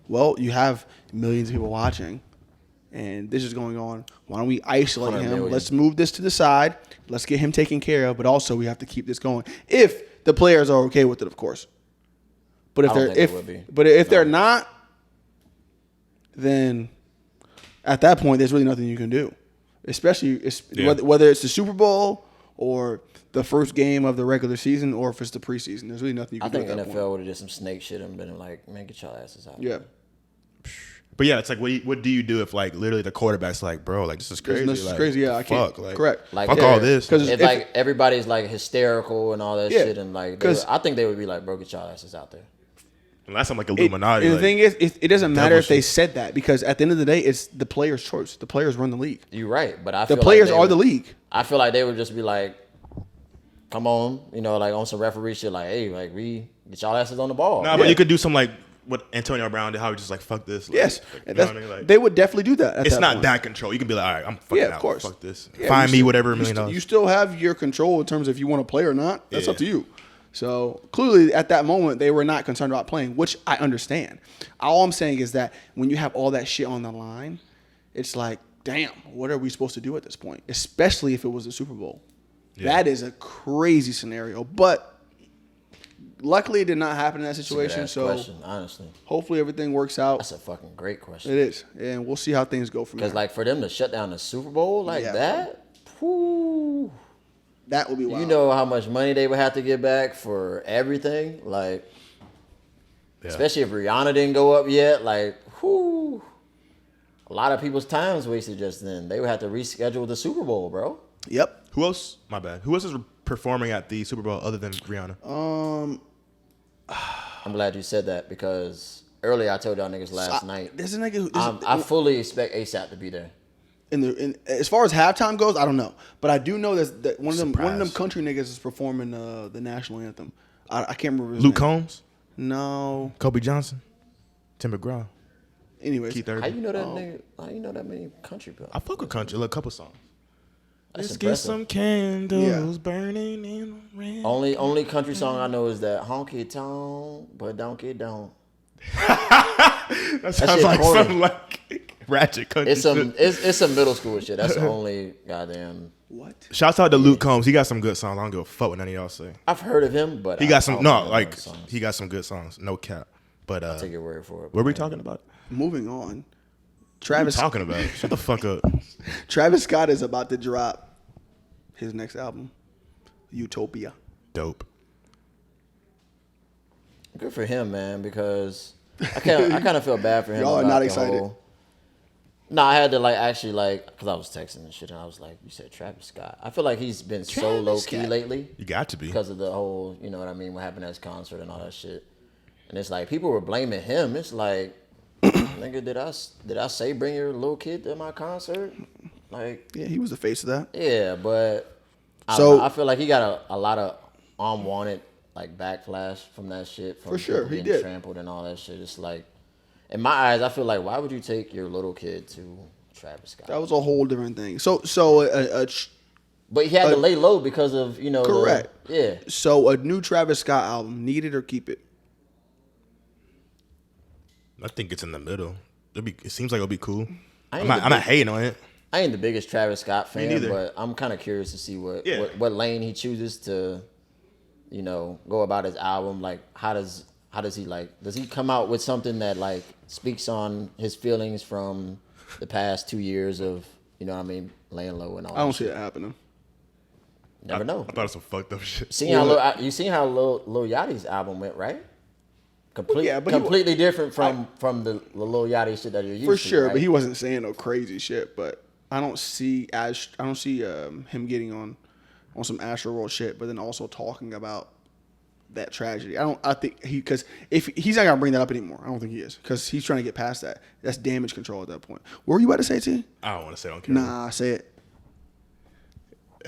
well, you have millions of people watching and this is going on. Why don't we isolate him? Million. Let's move this to the side. Let's get him taken care of. But also we have to keep this going. If the players are okay with it, of course. But if they're not, then at that point, there's really nothing you can do, especially whether it's the Super Bowl or the first game of the regular season or if it's the preseason. There's really nothing you can do. I think NFL would have did some snake shit and been like, man, get y'all asses out. Yeah. But yeah, it's like, what do you do if like literally the quarterback's like, bro, like this is crazy. This is crazy. Yeah, I can't. Like, correct. Like, fuck all this. Because if like everybody's like hysterical and all that shit, and like, I think they would be like, bro, get y'all asses out there. Unless I'm like Illuminati. The thing is, it doesn't matter if they said that because at the end of the day, it's the player's choice. The players run the league. You're right, but I feel the players are the league. I feel like they would just be like, come on, you know, like on some referee shit, like, hey, like we get y'all asses on the ball. But you could do some like what Antonio Brown did, how he just like fuck this. Like, yes, like, you know what I mean? Like, they would definitely do that. It's not that control. You can be like, all right, I'm fucking out. Of course. Fuck this. Yeah, Find me whatever $1 million. You still have your control in terms of if you want to play or not. That's up to you. So clearly, at that moment, they were not concerned about playing, which I understand. All I'm saying is that when you have all that shit on the line, it's like damn, what are we supposed to do at this point? Especially if it was the Super Bowl. Yeah. That is a crazy scenario. But luckily, it did not happen in that situation. So question, honestly, hopefully everything works out. that's a fucking great question. It is, and we'll see how things go from there. Because like for them to shut down the Super Bowl like Yeah. that, whew, That would be wild. you know how much money they would have to get back for everything. Like, especially if Rihanna didn't go up yet. Like, whew, a lot of people's time's wasted just then. They would have to reschedule the Super Bowl, bro. Yep. Who else? My bad. Who else is performing at the Super Bowl other than Rihanna? I'm glad you said that because earlier I told y'all niggas last night. There's a nigga. I fully expect ASAP to be there. As far as halftime goes, I don't know, but I do know that one of them Surprise. country niggas is performing the national anthem. I can't remember his Luke name. Combs, No. Kobe Johnson, Tim McGraw, Anyways, Keith How Urban. you know that nigga? How you know that many country people? I fuck with country. A couple songs. That's Let's get impressive. some candles Yeah. burning in the rain. Only country song I know is that honky tonk, but don't get down. That sounds shit like corny. some like ratchet country. It's some shit. it's some middle school shit. That's the only goddamn. what? Shouts out to Luke Combs. He got some good songs. I don't give a fuck what none of y'all say. I've heard of him, but He I got some don't no know like those songs. he got some good songs. No cap. But Take your word for it. what are we talking about? Moving on. What are you Travis talking about? Shut the fuck up. Travis Scott is about to drop his next album, Utopia. Dope. Good for him, man. Because I kind of feel bad for him. Y'all are about not the excited. No, I had to because I was texting and shit, and I was like, "You said Travis Scott." I feel like he's been so Travis low key Scott. lately You got to be. because of the whole, you know what I mean, what happened at his concert and all that shit. And it's like people were blaming him. It's like, nigga, did I say bring your little kid to my concert? Like, Yeah, he was the face of that. yeah, but So- I feel like he got a lot of unwanted like backlash from that shit. From For sure, people he getting did. trampled and all that shit. It's like, in my eyes, I feel like why would you take your little kid to Travis Scott? That was a whole different thing. So But he had to lay low because of correct. Yeah, a new Travis Scott album, need it or keep it? I think it's in the middle. It seems like it'll be cool. I I'm not hating on it. I ain't the biggest Travis Scott fan, neither. but I'm kind of curious to see Yeah. what lane he chooses to, go about his album. Like, how does he does he come out with something that like speaks on his feelings from the past 2 years of laying low and all? I don't that see shit? it happening. Never know. I thought it was some fucked up shit. You seen how Lil Yachty's album went, right? Yeah, but he- completely different from the Lil Yachty shit that you're used to. For sure, right? but he wasn't saying no crazy shit. But I don't see him getting on some Astro World shit, but then also talking about that tragedy. I think because if he's not gonna bring that up anymore, I don't think he is because he's trying to get past that. That's damage control at that point. What were you about to say, T? I don't want to say. I don't care. Nah, say it.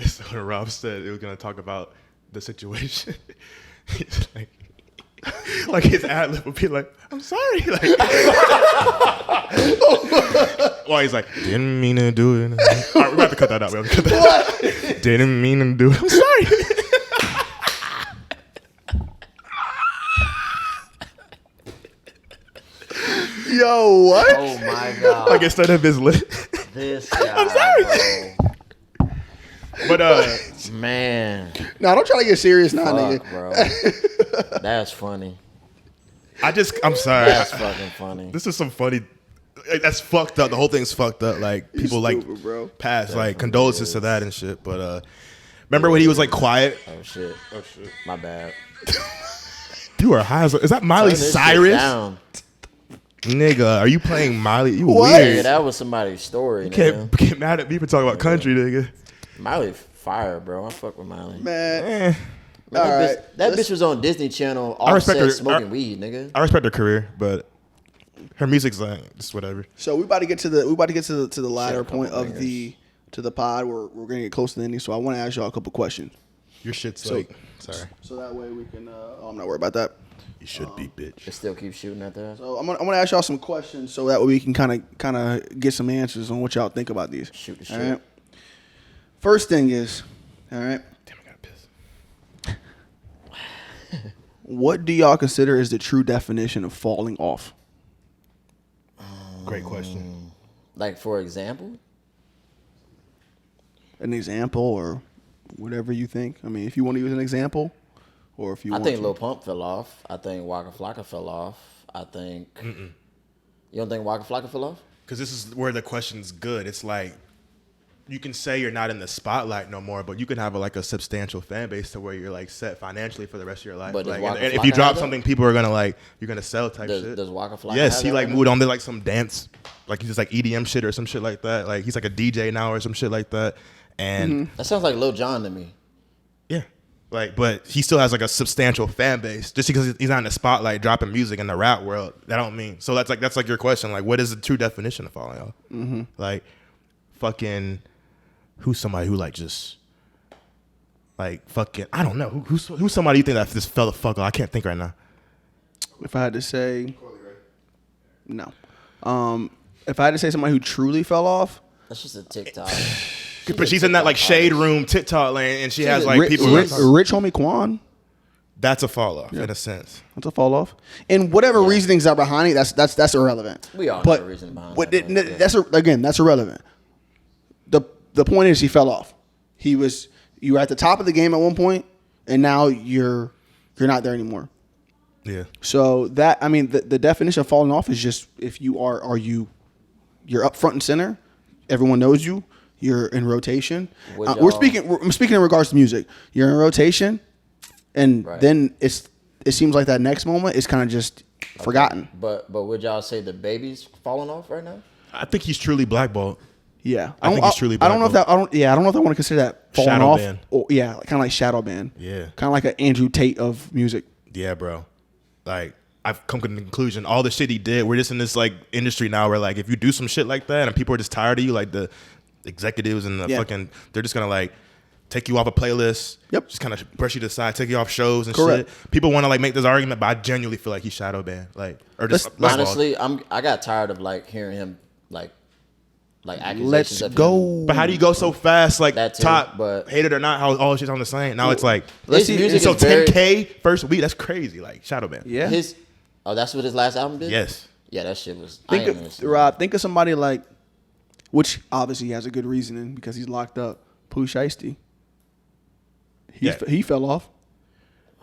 So when Rob said it was gonna talk about the situation, he's like his ad lib would be like, "I'm sorry," like, well, he's like, "Didn't mean to do it." All right, we're about to cut that out. We have to cut that out. Didn't mean to do it. I'm sorry. Yo, what? Oh my god! Like instead of his lip. This guy, But man, Nah, don't try to get serious now, fuck, nigga. bro. That's funny. I'm sorry. That's fucking funny. This is some funny. That's fucked up. The whole thing's fucked up. Like people stupid, bro. pass like condolences to that and shit. But remember when he was like quiet? Oh shit. My bad. You are high. Is that Miley Turn this shit Cyrus? down. Nigga, are you playing Miley? You What? Yeah, weird. that was somebody's story. Can't Nigga. get mad at me for talking about country, nigga. Miley fire, bro. I fuck with Miley. Man, Eh, Man, that all bitch, right, that let's- bitch was on Disney Channel. I respect Offset her- smoking weed, nigga. I respect her career, but her music's like just whatever. so we about to get to the latter couple point of bangers. the pod. We're gonna get close to the ending. So I want to ask y'all a couple questions. Your shit's So- like, sorry. So that way we can. I'm not worried about that. You should be, bitch. It still keep shooting at that. So I'm gonna ask y'all some questions so that way we can kind of get some answers on what y'all think about these. Shoot the All shit. right? First thing is, all right, Damn, I gotta piss. what do y'all consider is the true definition of falling off? Great question. Like, for example, an example or whatever you think. I mean, if you want to use an example, or if you I want think to. Lil Pump fell off. I think Waka Flocka fell off. I think. You don't think Waka Flocka fell off? Because this is where the question's good. It's like, you can say you're not in the spotlight no more, but you can have a substantial fan base to where you're like set financially for the rest of your life. But does Like, Waka and if Flocka you drop have that? something, people are gonna like, you're gonna sell type shit. Does Waka Flocka Yes, have he that like right moved now? on to like some dance, like he's just like EDM shit or some shit like that. Like he's like a DJ now or some shit like that. And That sounds like Lil Jon to me. yeah, like, but he still has like a substantial fan base. Just because he's not in the spotlight dropping music in the rap world, that don't mean. So that's like your question. Like, what is the true definition of falling off? Like, fucking, who's somebody who like just like fucking, I don't know, who's somebody you think that just fell the fuck off? I can't think right now. If I had to say, no. If I had to say somebody who truly fell off, That's just a TikTok. But she's in that like shade room TikTok lane, and she has like people. Rich Homie Quan. That's a fall off in a sense. That's a fall off. And whatever reasonings are behind it, that's irrelevant. We all know but, the reason behind but that, it- yeah. that's irrelevant. The point is he fell off. You were at the top of the game at one point, and now you're not there anymore. Yeah. So that, I mean, the definition of falling off is just if you're up front and center, everyone knows you, you're in rotation. I'm speaking in regards to music. You're in rotation, and then it seems like that next moment is kind of just forgotten. But would y'all say the baby's falling off right now? I think he's truly blackballed. Yeah, I think he's truly I don't know if that. blackballed. I don't know if I want to consider that falling Shadow off. ban. Or, yeah, kind of like shadow ban. Yeah. kind of like an Andrew Tate of music. Yeah, bro. Like, I've come to the conclusion, all the shit he did, we're just in this like industry now where like if you do some shit like that and people are just tired of you, like the executives and the fucking, they're just gonna like take you off a playlist. Yep. Just kind of brush you to the side, take you off shows and Correct. shit. People want to like make this argument, but I genuinely feel like he's shadow banned, like, or just blackballed. Honestly, I got tired of like hearing him like accusations Let's of him. go. But how do you go so fast? Like That too, top, but- hate it or not, how all shit's on the same. Now it's like, Let's His see. music so is very- 10K first week. That's crazy. Like shadow ban. Yeah. That's what his last album did? Yes. Yeah, that shit was. I Think ain't of listening. Rob. Think of somebody like, which obviously has a good reasoning because he's locked up. Pooh Shiesty. He fell off,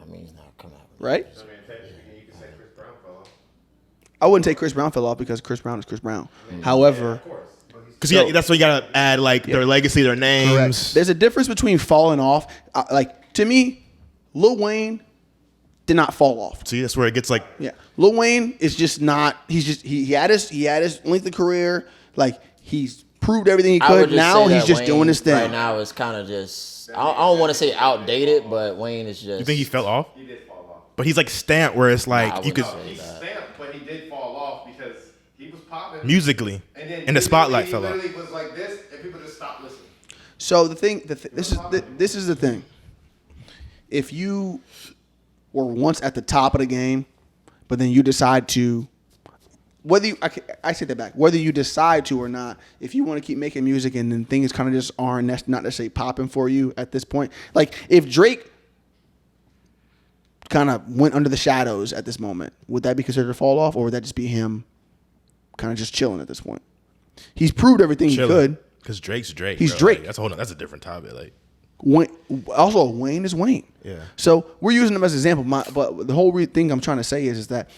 I mean, no, come on. right? I mean, technically, you can say Chris Brown fell off. I wouldn't say Chris Brown fell off because Chris Brown is Chris Brown. However, Of course. But he's Because that's what you gotta add, like their legacy, their names. correct. There's a difference between falling off. Like to me, Lil Wayne did not fall off. See, that's where it gets like, Yeah, Lil Wayne is just not. He's just he had his length of career. Like he's proved everything he I would could. just Now say he's that just Wayne doing his thing. Right now, it's kind of just. I don't want to say outdated, but Wayne is just. you think he fell off? he did fall off. But he's like stamped where it's like I you could wouldn't say He's that. stamped, but he did fall off because he was popping. musically, And then and the spotlight he fell off. literally was like this, and people just stopped listening. So this is the thing. If you were once at the top of the game, but then you decide to, I take that back. Whether you decide to or not, if you want to keep making music and then things kind of just aren't not necessarily popping for you at this point, like if Drake kind of went under the shadows at this moment, would that be considered a fall off, or would that just be him kind of just chilling at this point? He's proved everything he could. Because Drake's Drake. He's bro. Drake. Like, that's a different topic. Like, Also, Wayne is Wayne. Yeah. So we're using them as an example. But the whole thing I'm trying to say is that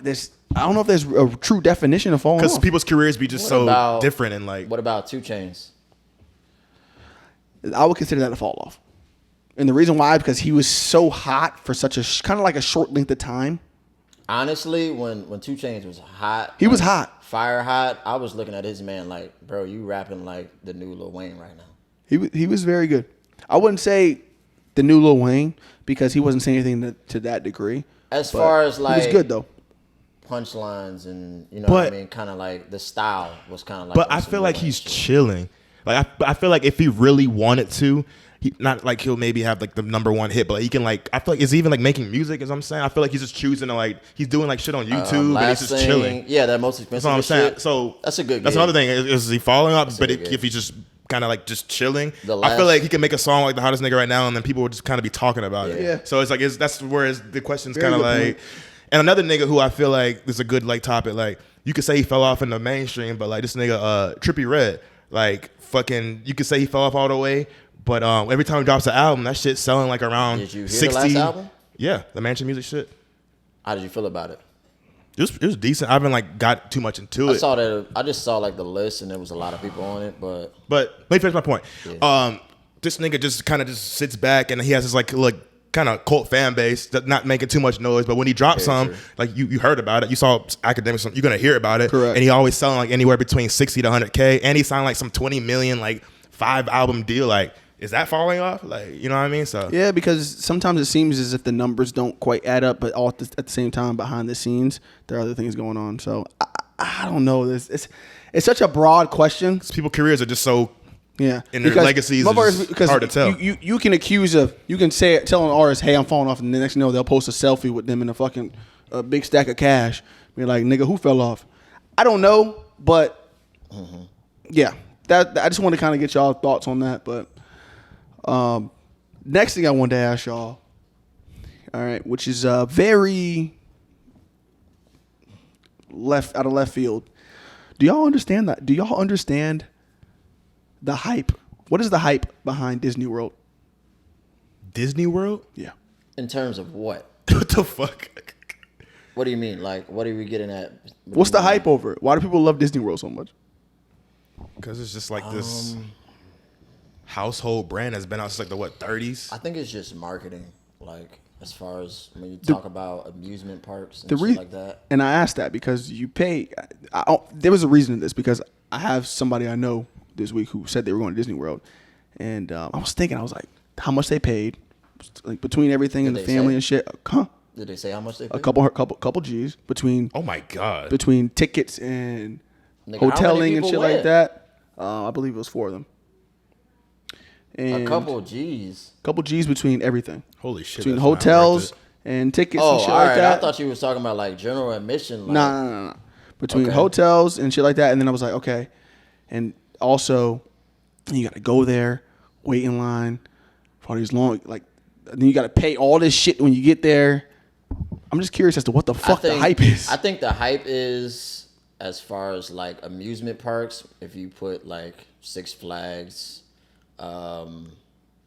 this. I don't know if there's a true definition of falling because off. people's careers be just What so about- different and like. What about 2 Chainz? I would consider that a fall off, and the reason why because he was so hot for such a kind of like a short length of time. Honestly, when 2 Chainz was hot, He was hot. fire hot. I was looking at his man like, bro, you rapping like the new Lil Wayne right now. He was very good. I wouldn't say the new Lil Wayne because he wasn't saying anything to that degree. As but far as he like was good though. punchlines and what I But- mean, kind of like the style was kind of like. But on I some feel Lil like Wayne he's shit. chilling. Like I feel like if he really wanted to, not like he'll maybe have like the #1 hit, but like he can like I feel like is even like making music. As I'm saying, I feel like he's just choosing to like he's doing like shit on YouTube, but he's Last just chilling. Yeah, that most That's expensive. what I'm saying. shit. So that's a good. That's gig. another thing. Is he falling off? But a good if he's just kind of like just chilling, The I last- feel like he can make a song like the hottest nigga right now, and then people would just kind of be talking about it. Yeah. So it's like that's where the question's Very kind of good like. point. And another nigga who I feel like is a good like topic. Like you could say he fell off in the mainstream, but like this nigga Trippie Redd. Like fucking, you could say he fell off all the way, but every time he drops an album, that shit's selling like around Did you hear 60. the last album? Yeah, the Mansion Music shit. How did you feel about it? It was decent. I haven't like got too much into it. I just saw like the list and there was a lot of people on it, but let me finish my point. Yeah. This nigga just kind of just sits back and he has this like kind of cult fan base that's not making too much noise. But when he drops some, like you heard about it, you saw academics, you're gonna hear about it. Correct. And he always selling like anywhere between 60 to 100K, and he signed like some 20 million like 5-album deal. Like, is that falling off? Like, you know what I mean? So Yeah, because sometimes it seems as if the numbers don't quite add up, but all at the same time, behind the scenes, there are other things going on. So I don't know. It's such a broad question. people's careers are just so Yeah, and their legacies is because hard to tell. You can tell an artist, hey, I'm falling off, and the next thing you know, they'll post a selfie with them in a fucking big stack of cash. Be like, nigga, who fell off? I don't know, but yeah, that I just want to kind of get y'all thoughts on that. But next thing I wanted to ask y'all, all right, which is very out of left field. Do y'all understand that? Do y'all understand the hype? What is the hype behind Disney World? Disney World? Yeah. in terms of what? What the fuck? What do you mean? Like, what are we getting at? What's the hype over it? Why do people love Disney World so much? Because it's just like this household brand that's been out since like the 30s. I think it's just marketing. Like, as far as when you talk about amusement parks and shit like that. And I asked that because you pay. There was a reason to this, because I have somebody I know this week who said they were going to Disney World, and I was thinking, I was like, how much they paid, like between everything and the family and shit. Huh? Did they say how much they paid? A couple G's between. Oh my god. Between tickets and Nigga, how many hoteling and people shit went? like that. I believe it was 4 of them. And A couple G's. Couple G's between everything. Holy shit. Between that's not hotels worth it. and tickets Oh, and shit all like right. that. I thought you was talking about like general admission. Like, No. Between Okay. hotels and shit like that. And then I was like, okay. And also, you got to go there, wait in line for all these long, like, then you got to pay all this shit when you get there. I'm just curious as to what the fuck the hype is. I think the hype is, as far as like amusement parks, if you put like Six Flags,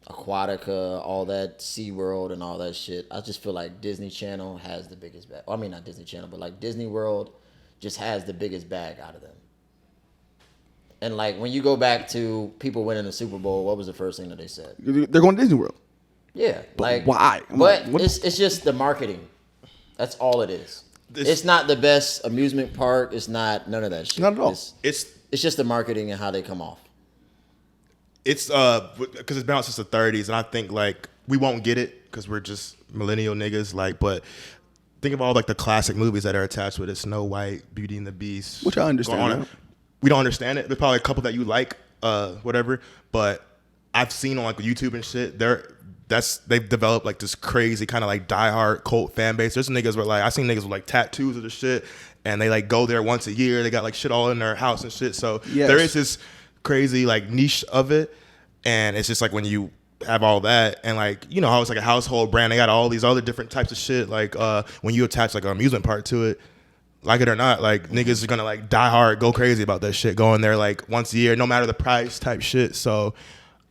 Aquatica, all that, SeaWorld and all that shit, I just feel like Disney Channel has the biggest bag. Well, I mean, not Disney Channel, but like Disney World just has the biggest bag out of them. And like when you go back to people winning the Super Bowl, what was the first thing that they said? They're going to Disney World. Yeah, like why? But What- it's just the marketing. That's all it is. It's not the best amusement park. It's not none of that shit. Not at all. It's just the marketing and how they come off. because it's been out since the 30s, and I think like we won't get it because we're just millennial niggas. Like, but think of all like the classic movies that are attached with it: Snow White, Beauty and the Beast. Which I understand. Go on. We don't understand it. There's probably a couple that you like, whatever. But I've seen on like YouTube and shit. They've developed like this crazy kind of like diehard cult fan base. There's niggas where like I seen niggas with like tattoos of the shit, and they like go there once a year. They got like shit all in their house and shit. So there is this crazy like niche of it, and it's just like when you have all that, and like you know how it's like a household brand. They got all these other different types of shit. Like when you attach like an amusement park to it, like it or not, like niggas are gonna like die hard, go crazy about that shit, going there like once a year, no matter the price type shit. So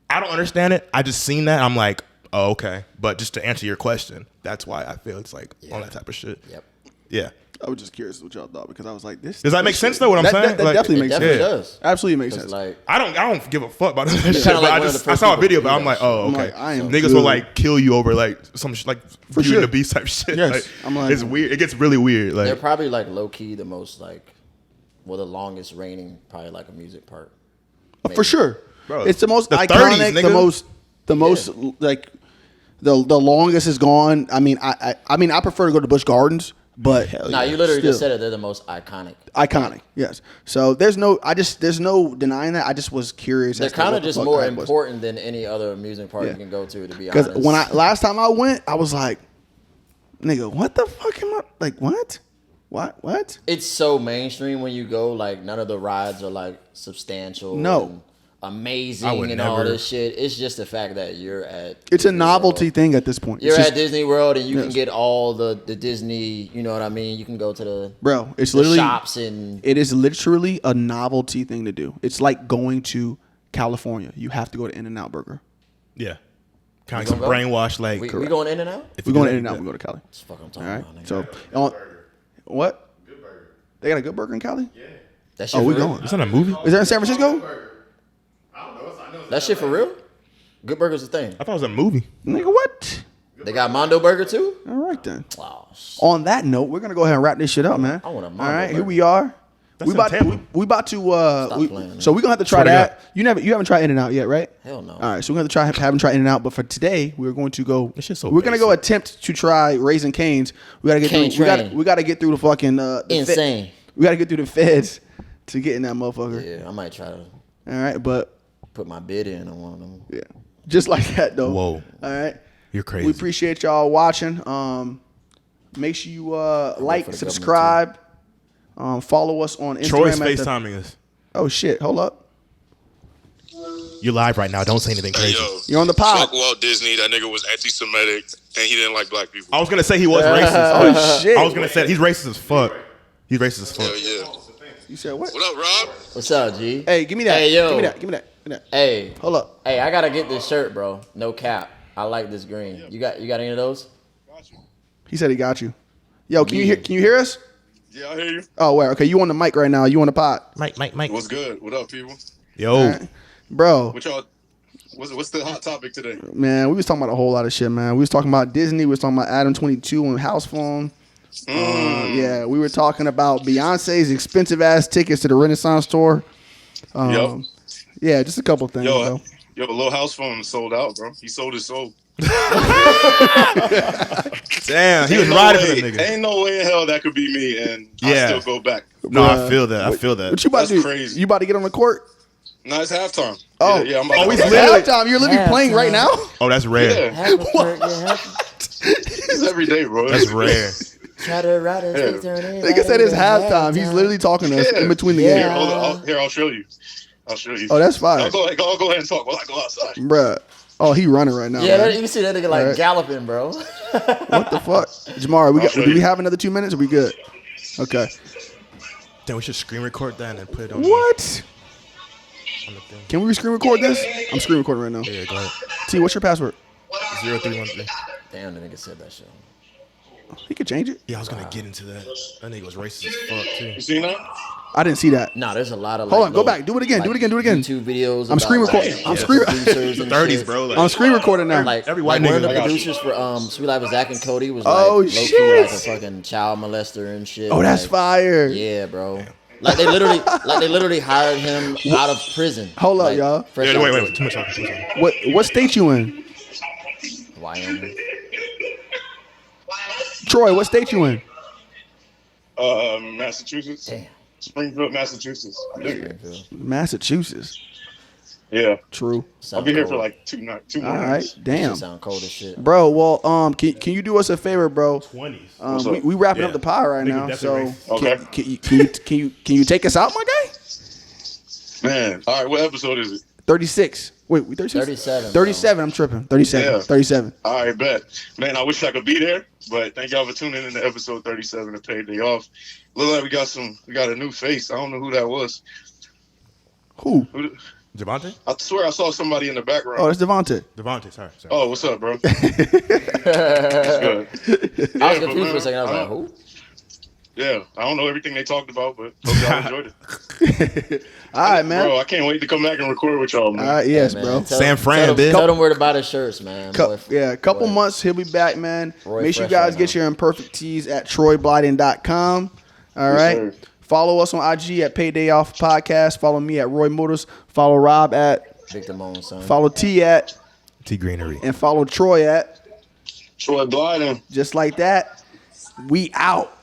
I don't understand it. I just seen that. I'm like, oh, okay. But just to answer your question, that's why I feel it's like on that type of shit. Yep. Yeah. I was just curious what y'all thought, because I was like, this. Does that make this sense shit- though? What I'm that, saying? That Like, definitely It makes definitely sense. does. Absolutely makes It's sense. like I don't give a fuck about that shit. kinda But like I one of just the I first saw a people video, to but do I'm that like, shit. oh, I'm okay. like, I am Niggas good. will like kill you over like some like For Beauty sure. and the Beast type shit. Yes. Like, I'm like- it's weird. It gets really weird. they're Like probably like low key the most like, well, the longest reigning probably like a music park. For sure. Bro, It's the most the iconic, 30s, the nigga. most like the longest is gone. I mean, I prefer to go to Busch Gardens, but Nah, you literally just still. said it. They're the most iconic. Iconic, yes. So there's no denying that. I just was curious. They're as to what kind of the just fuck more the hype was. important than any other amusement park Yeah. you can go to be Because honest. when last time I went, I was like, nigga, what the fuck am I like? What? What? It's so mainstream when you go. Like none of the rides are like substantial. No. and amazing and all this shit. It's just the fact that you're at. It's a novelty thing at this point. You're at Disney World and you can get all the Disney. You know what I mean? You can go to the It's literally shops and. It is literally a novelty thing to do. It's like going to California. You have to go to In-N-Out Burger. Yeah. Kind of some brainwashed like. We going In-N-Out? If we're going to In-N-Out, we go to Cali. That's what I'm talking All right. about. So, what? Good burger. They got a good burger in Cali? Yeah. That shit Oh, we for real? going. Is that a movie? Is that in San Francisco? I don't know. I know That shit for real? Good Burger's a thing. I thought it was a movie. Nigga, what? They got Mondo Burger too? All right then. Wow. On that note, we're gonna go ahead and wrap this shit up, man. I want a All Mondo right, burger. here we are. That's We about in Tampa. we about to playing, man. so we're gonna have to try Swear to that. You haven't tried In-N-Out yet, right? Hell no. All right, so we're gonna haven't tried In-N-Out, but for today we're going to go. This shit's so we're gonna go basic. attempt to try Raising Cane's. We gotta get Cane through. train. We gotta get through the fucking Insane. we gotta get through the feds to get in that motherfucker. Yeah, I might try to All right, but put my bid in on one of them. yeah, just like that though. Whoa. All right. You're crazy. We appreciate y'all watching. Make sure you like, for the subscribe, follow us on Instagram. Troy's at the- FaceTiming us. Oh shit! Hold up. You're live right now. Don't say anything Hey, crazy. yo, You're on the pod. fuck Walt Disney. That nigga was anti-Semitic and he didn't like black people. I was gonna say he was racist. Oh shit! I was gonna say he's racist as fuck. He's racist as fuck. Hell yeah. You said what? What up, Rob? What's up, G? Hey, give me that. Hey, yo. Give me that. Give me that. Give me that. Hey. Hold up. Hey, I gotta get this shirt, bro. No cap. I like this green. You got any of those? He said he got you. Yo, can you hear us? Yeah, I hear you. Oh, wait. Okay, you on the mic right now. You on the pod, Mike. What's good? What up, people? Yo. All right. Bro? What y'all? What's the hot topic today? Man, we was talking about a whole lot of shit, man. We was talking about Disney. We was talking about Adam 22 and Housephone. Yeah, we were talking about Beyonce's expensive ass tickets to the Renaissance store. Yup. Yeah, just a couple things, bro. Yo, Lil Housephone sold out, bro. He sold his soul. Damn, he was riding for the nigga. Ain't no way in hell that could be me, and Yeah. I still go back. No, I feel that. I feel that. What you about to That's do? crazy. You about to get on the court? No, it's halftime. Oh. yeah, I'm about Oh, to he's go It's back. literally- halftime. You're literally playing right now? Oh, that's rare. Yeah, Happy it's every day, bro. That's rare. Try to ride a Yeah. turn. Like I said, it's halftime. He's literally talking to us Yeah. in between the Here, games. hold on. I'll show you. I'll show you. Oh, that's fine. I'll go ahead and talk while I go outside. Bruh. Oh, he running right now. Yeah, man. you can see that nigga like Alright. galloping, bro. What the fuck? Jamar, show do we you. have another 2 minutes? Or we good? Okay. Then we should screen record that and then put it on. What? On the thing. Can we screen record this? I'm screen recording right now. Yeah, go ahead. T, what's your password? 0313. Damn, the nigga said that shit. He could change it. Yeah, I was gonna get into that. That nigga was racist as fuck too. You seen that? I didn't see that. Nah, there's a lot of Hold like, on, go back. Do it again. Do it again. Do it again. YouTube videos. I'm about, screen recording. Like, I'm the screen- producers and 30s, shit. bro. Like, I'm screen recording now. Like Every white one of nigga- the I got producers for Sweet Life of Zach and Cody was like Oh, low key shit. like a fucking child molester and shit. Oh, that's like, fire. Yeah, bro. Like they literally hired him out of prison. Hold up, Like, y'all. fresh yeah, out wait. of Too much talking. Too much talking. What state you in? Wyoming. Troy, what state you in? Massachusetts. Damn. Springfield, Massachusetts. Massachusetts. Yeah. True. I'll be here for like two more All right. months. Damn. Sound cold as shit. Bro, well, can you do us a favor, bro? 20s. What's up? We wrapping Yeah. up the pod right Nigga, now, that's so a race. Okay. can you take us out, my guy? Man, all right. What episode is it? 36. Wait, we 36? 37. 37. I'm tripping. 37. Yeah. 37. All right, bet. Man, I wish I could be there, but thank y'all for tuning in to episode 37 of Payday Off. Look like we got a new face. I don't know who that was. Who? Javante? I swear I saw somebody in the background. Oh, that's Devontae. Devontae, sorry. Oh, what's up, bro? Good. I was but confused man, for a second. I was like, who? Yeah, I don't know everything they talked about, but hope y'all enjoyed it. All right, man. Bro, I can't wait to come back and record with y'all, man. All right, yes, Man, bro. tell San them- Fran, tell them, bitch. Tell them where to buy the shirts, man. Yeah, a couple boy. months he'll be back, man. Roy Make sure you fresh guys right get now. your imperfect tees at troyblyden.com. All Yes, right. sir. Follow us on IG at Payday Off Podcast. Follow me at Roy Motors. Follow Rob at. Victor Moan, son. Follow T at. T Greenery. And follow Troy at. Troy Blyden. Just like that. We out.